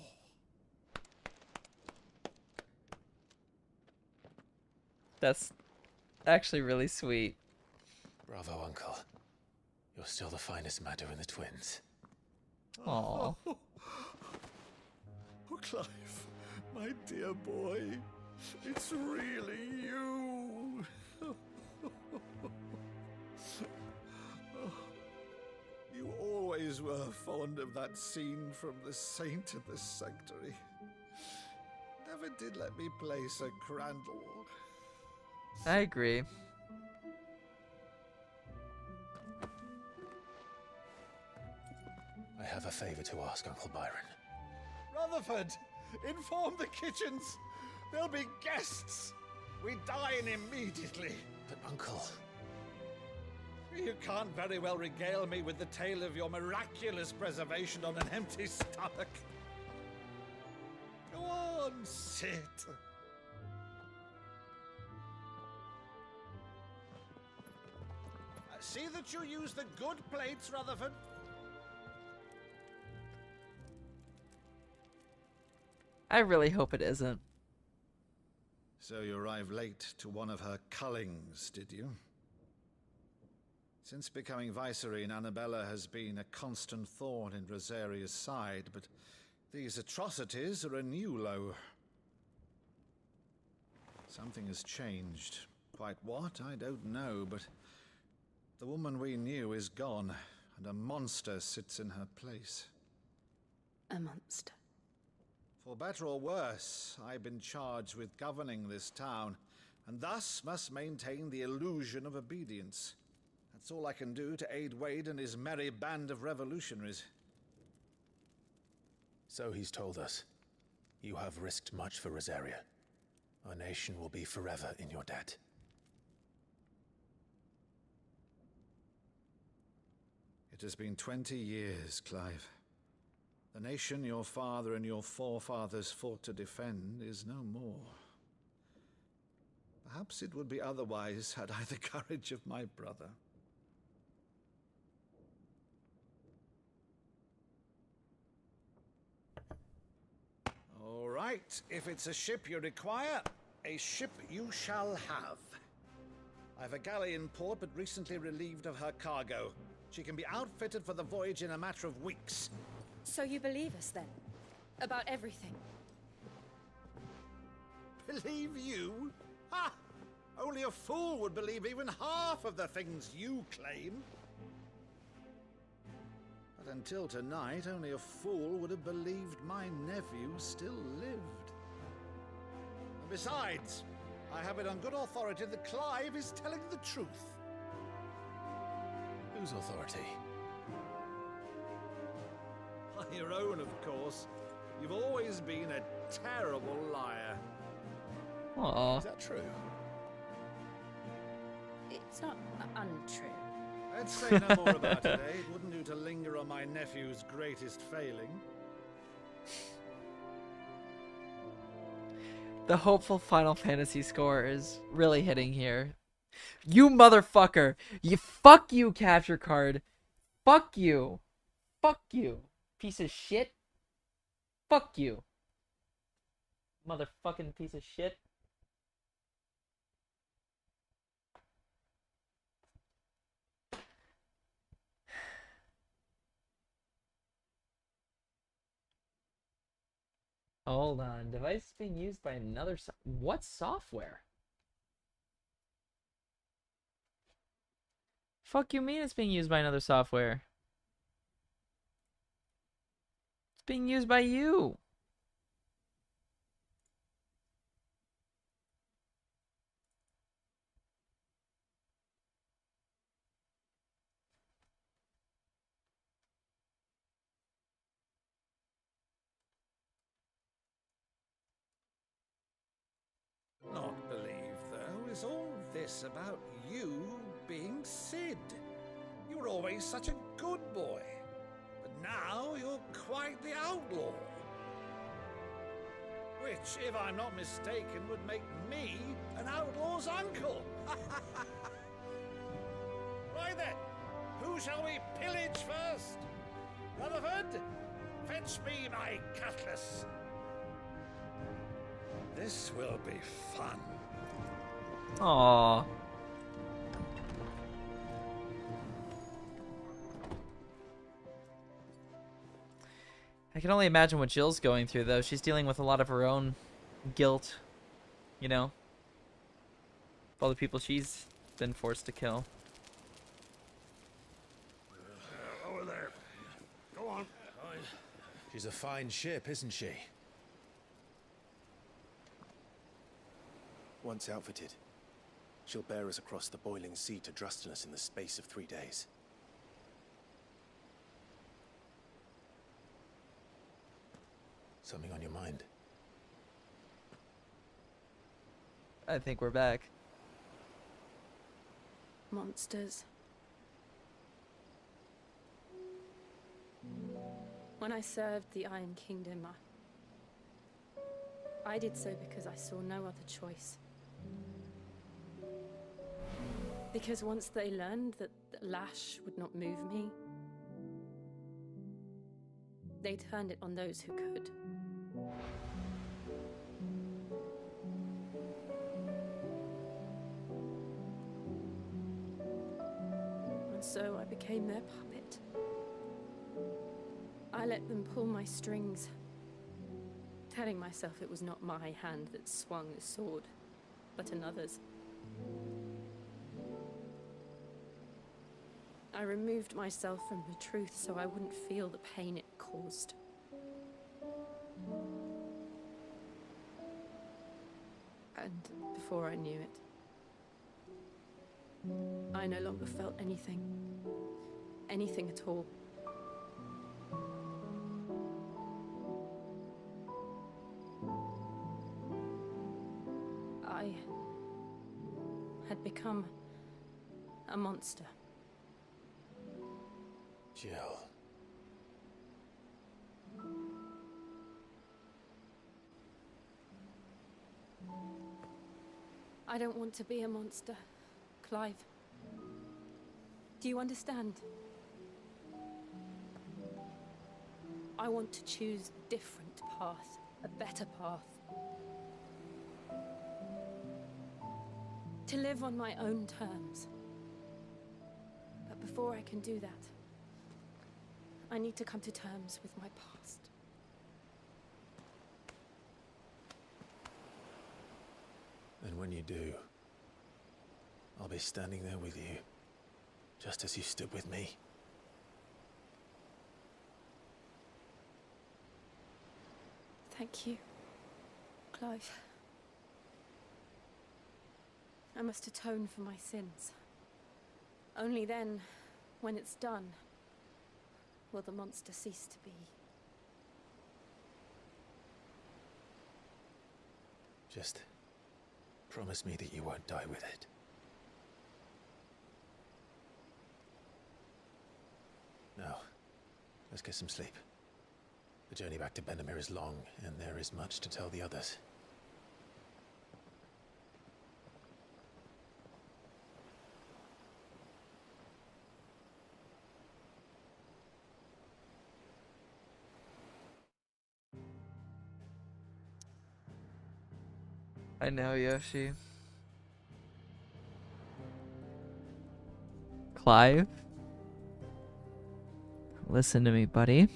That's actually really sweet. Bravo, Uncle. You're still the finest Meadow in the twins. Aww. Oh, Clive, my dear boy, it's really you. You always were fond of that scene from The Saint in the Sanctuary. Never did let me play Sir Crandall. I agree. I have a favor to ask, Uncle Byron. Rutherford, inform the kitchens. There'll be guests. We dine immediately. But, Uncle... You can't very well regale me with the tale of your miraculous preservation on an empty stomach. Sit. See that you use the good plates, Rutherford. I really hope it isn't. So you arrived late to one of her cullings, did you? Since becoming Vicereine, Annabella has been a constant thorn in Rosaria's side, but these atrocities are a new low. Something has changed. Quite what, I don't know, but the woman we knew is gone, and a monster sits in her place. A monster. For better or worse, I've been charged with governing this town, and thus must maintain the illusion of obedience. That's all I can do to aid Wade and his merry band of revolutionaries. So he's told us. You have risked much for Rosaria. Our nation will be forever in your debt. It has been 20 years, Clive. The nation your father and your forefathers fought to defend is no more. Perhaps it would be otherwise had I the courage of my brother. All right, if it's a ship you require, a ship you shall have. I've a galley in port, but recently relieved of her cargo. She can be outfitted for the voyage in a matter of weeks. So you believe us then? About everything? Believe you? Ha! Only a fool would believe even half of the things you claim. But until tonight, only a fool would have believed my nephew still lived. And besides, I have it on good authority that Clive is telling the truth. Whose authority? Your own, of course. You've always been a terrible liar. Aww. Is that true? It's not untrue. Let's say no more about it, eh? It wouldn't do to linger on my nephew's greatest failing. The hopeful Final Fantasy score is really hitting here. You motherfucker! Fuck you, capture card! Fuck you! Fuck you! Piece of shit! Fuck you! Motherfucking piece of shit. Hold on. Device being used by another what software? Fuck you mean it's being used by another software? It's being used by you. Not believe, though, is all this about you being Sid? You were always such a good boy, but now you're quite the outlaw. Which, if I'm not mistaken, would make me an outlaw's uncle. Right then, who shall we pillage first? Rutherford, fetch me my cutlass. This will be fun. Aww. I can only imagine what Jill's going through, though. She's dealing with a lot of her own guilt, you know? All the people she's been forced to kill. Over there. Go on. She's a fine ship, isn't she? Once outfitted, she'll bear us across the boiling sea to Drustinus in the space of 3 days. Something on your mind? I think we're back. Monsters. When I served the Iron Kingdom, I did so because I saw no other choice. Because once they learned that the lash would not move me, they turned it on those who could. And so I became their puppet. I let them pull my strings, telling myself it was not my hand that swung the sword, but another's. I removed myself from the truth so I wouldn't feel the pain it caused. And before I knew it, I no longer felt anything. Anything at all. I had become a monster. Jill. I don't want to be a monster, Clive. Do you understand? I want to choose a different path, a better path. To live on my own terms. But before I can do that, I need to come to terms with my past. And when you do, I'll be standing there with you, just as you stood with me. Thank you, Clive. I must atone for my sins. Only then, when it's done, will the monster cease to be. Just promise me that you won't die with it. Now, let's get some sleep. The journey back to Benamir is long, and there is much to tell the others. I know, Yoshi. Clive? Listen to me, buddy.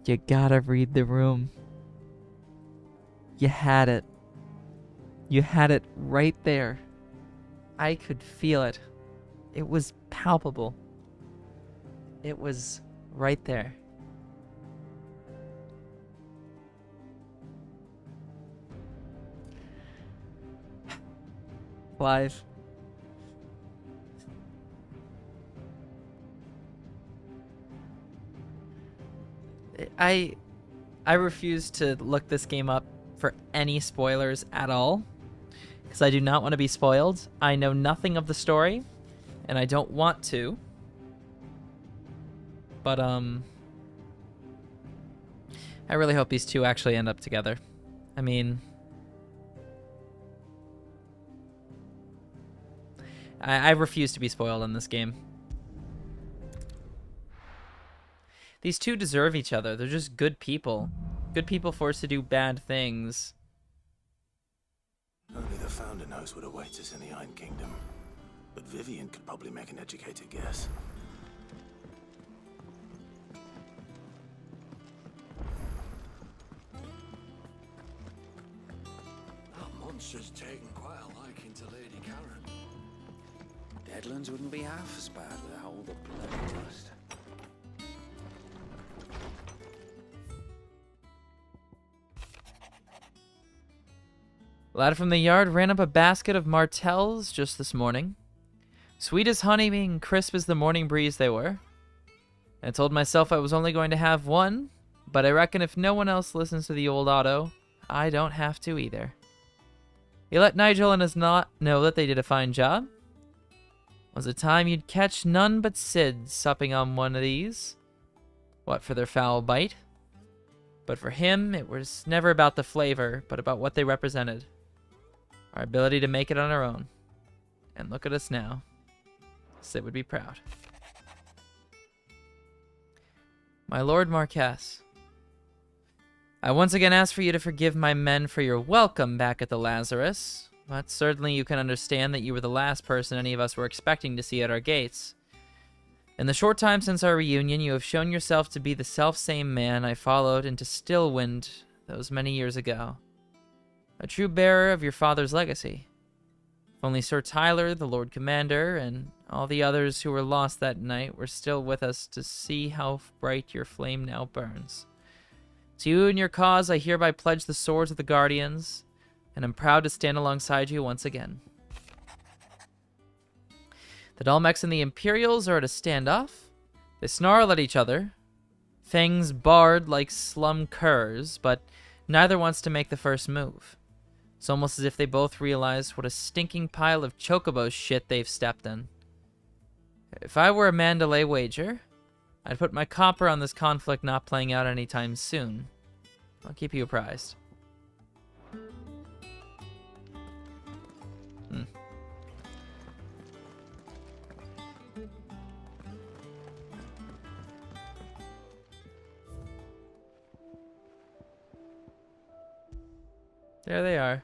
You gotta read the room. You had it. You had it right there. I could feel it. It was palpable. It was right there. Clive. I refuse to look this game up for any spoilers at all, because I do not want to be spoiled. I know nothing of the story, and I don't want to. But I really hope these two actually end up together. I mean, I refuse to be spoiled in this game. These two deserve each other. They're just good people. Good people forced to do bad things. Only the Founder knows what awaits us in the Iron Kingdom. But Vivian could probably make an educated guess. That monster's taken quite a liking to Lady Karen. Deadlands wouldn't be half as bad without all the bloody dust. Lad from the yard ran up a basket of martels just this morning. Sweet as honey, being crisp as the morning breeze they were. I told myself I was only going to have one, but I reckon if no one else listens to the old Otto, I don't have to either. He let Nigel and his knot know that they did a fine job. Was it time you'd catch none but Sid supping on one of these? What, for their foul bite? But for him, it was never about the flavor, but about what they represented. Our ability to make it on our own. And look at us now. Sid would be proud. My Lord Marquess, I once again ask for you to forgive my men for your welcome back at the Lazarus, but certainly you can understand that you were the last person any of us were expecting to see at our gates. In the short time since our reunion, you have shown yourself to be the self-same man I followed into Stillwind those many years ago. A true bearer of your father's legacy. If only Sir Tyler, the Lord Commander, and all the others who were lost that night were still with us to see how bright your flame now burns. To you and your cause, I hereby pledge the swords of the Guardians, and am proud to stand alongside you once again. The Dalmex and the Imperials are at a standoff. They snarl at each other, fangs barred like slum curs, but neither wants to make the first move. It's almost as if they both realize what a stinking pile of chocobo shit they've stepped in. If I were a man to lay wager, I'd put my copper on this conflict not playing out anytime soon. I'll keep you apprised. There they are.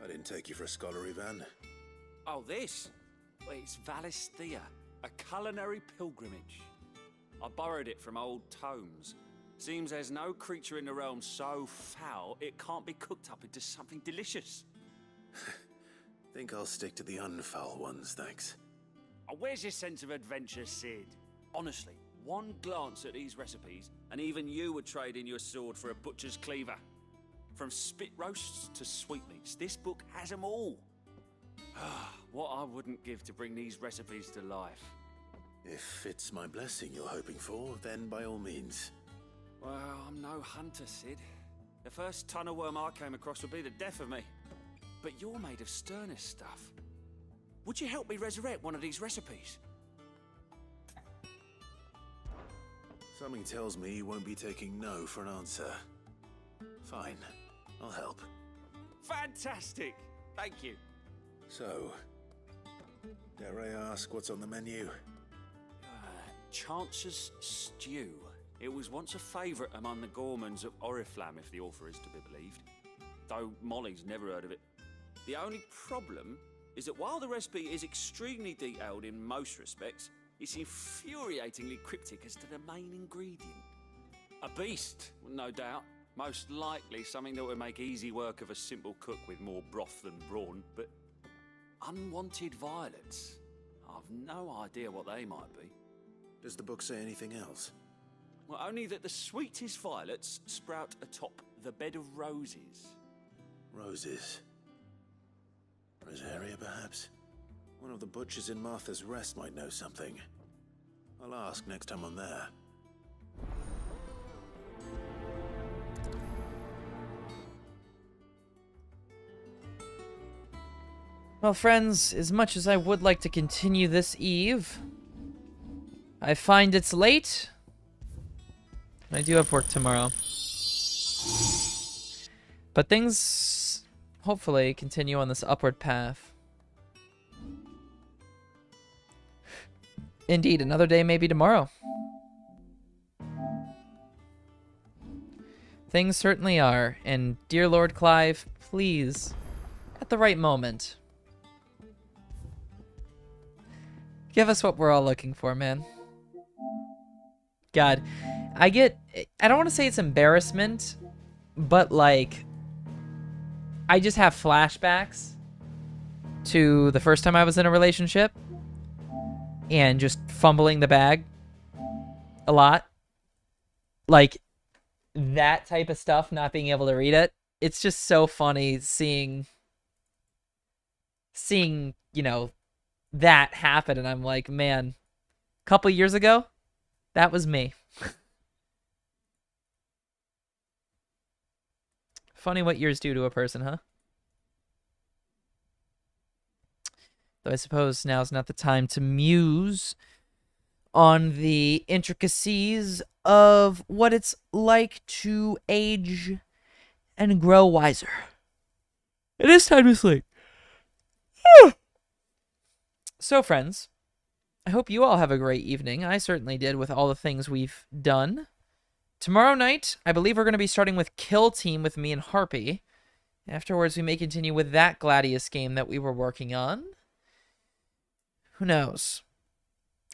I didn't take you for a scholar, Ivan. Oh, this? Well, it's Valisthea, a culinary pilgrimage. I borrowed it from old tomes. Seems there's no creature in the realm so foul it can't be cooked up into something delicious. Think I'll stick to the unfoul ones, thanks. Oh, where's your sense of adventure, Sid? Honestly, one glance at these recipes, and even you would trade in your sword for a butcher's cleaver. From spit roasts to sweetmeats, this book has them all. What I wouldn't give to bring these recipes to life. If it's my blessing you're hoping for, then by all means. Well, I'm no hunter, Sid. The first ton of worm I came across would be the death of me. But you're made of sterner stuff. Would you help me resurrect one of these recipes? Something tells me you won't be taking no for an answer. Fine, I'll help. Fantastic! Thank you. So, dare I ask what's on the menu? Chance's Stew. It was once a favourite among the gourmands of Oriflamme, if the author is to be believed. Though Molly's never heard of it. The only problem is that while the recipe is extremely detailed in most respects, it's infuriatingly cryptic as to the main ingredient. A beast, no doubt. Most likely something that would make easy work of a simple cook with more broth than brawn, but unwanted violets. I've no idea what they might be. Does the book say anything else? Well, only that the sweetest violets sprout atop the bed of roses. Roses. Rosaria, perhaps? One of the butchers in Martha's Rest might know something. I'll ask next time I'm there. Well, friends, as much as I would like to continue this eve, I find it's late. I do have work tomorrow. But things, hopefully, continue on this upward path. Indeed, another day may be tomorrow. Things certainly are. And, dear Lord Clive, please, at the right moment, give us what we're all looking for, man. God, I don't want to say it's embarrassment, but like, I just have flashbacks to the first time I was in a relationship and just fumbling the bag a lot. Like, that type of stuff, not being able to read it. It's just so funny seeing, you know, that happen, and I'm like, man, couple years ago, that was me. Funny what years do to a person, huh? Though I suppose now's not the time to muse on the intricacies of what it's like to age and grow wiser. It is time to sleep. So, friends, I hope you all have a great evening. I certainly did with all the things we've done. Tomorrow night, I believe we're going to be starting with Kill Team with me and Harpy. Afterwards, we may continue with that Gladius game that we were working on. Who knows?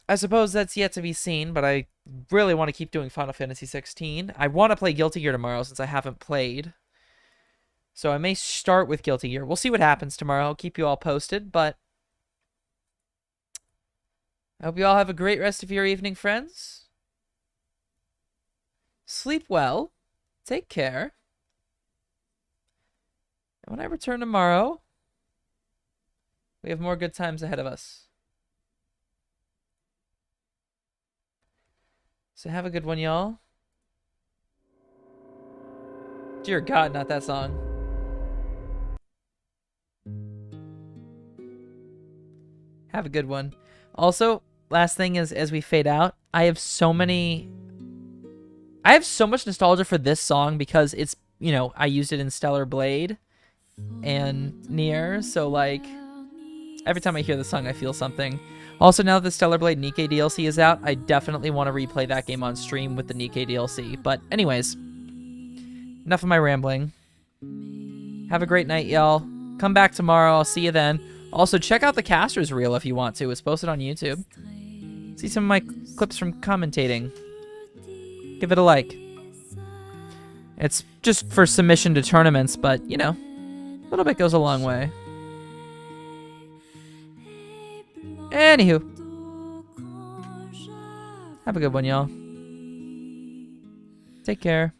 I suppose that's yet to be seen, but I really want to keep doing Final Fantasy 16. I want to play Guilty Gear tomorrow since I haven't played. So I may start with Guilty Gear. We'll see what happens tomorrow. I'll keep you all posted, but I hope you all have a great rest of your evening, friends. Sleep well. Take care. And when I return tomorrow, we have more good times ahead of us. So have a good one, y'all. Dear God, not that song. Have a good one. Also, last thing is, as we fade out, I have so much nostalgia for this song because it's, you know, I used it in Stellar Blade and Nier, so like every time I hear the song I feel something. Also, now that the Stellar Blade Nikke DLC is out, I definitely want to replay that game on stream with the Nikke DLC. But anyways, enough of my rambling. Have a great night, y'all. Come back tomorrow. I'll see you then. Also, check out the Casters reel if you want to. It's posted on YouTube. See some of my clips from commentating. Give it a like. It's just for submission to tournaments, but, you know, a little bit goes a long way. Anywho. Have a good one, y'all. Take care.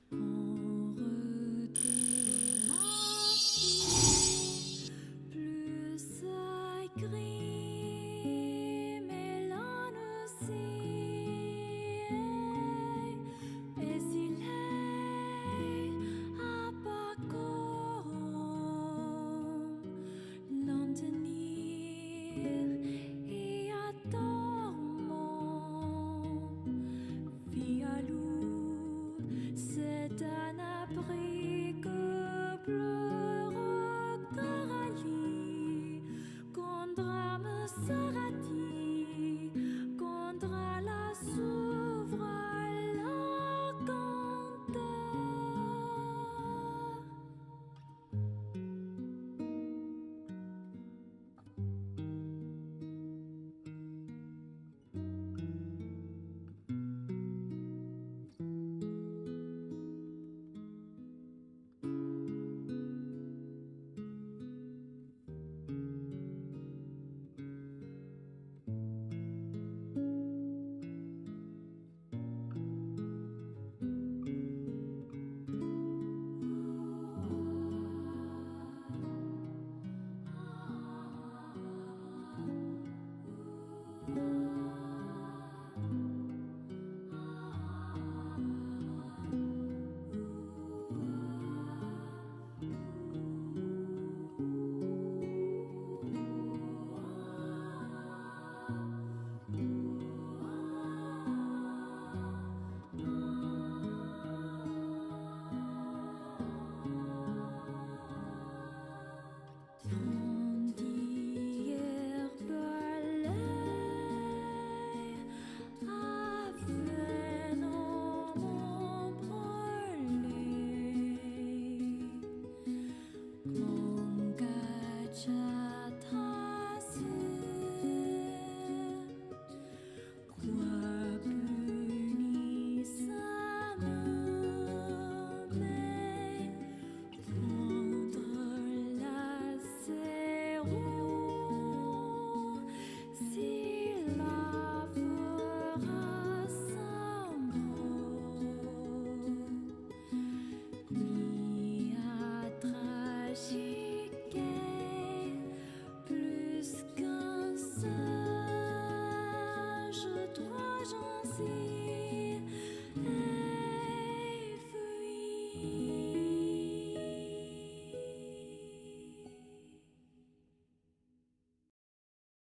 C'est un abri.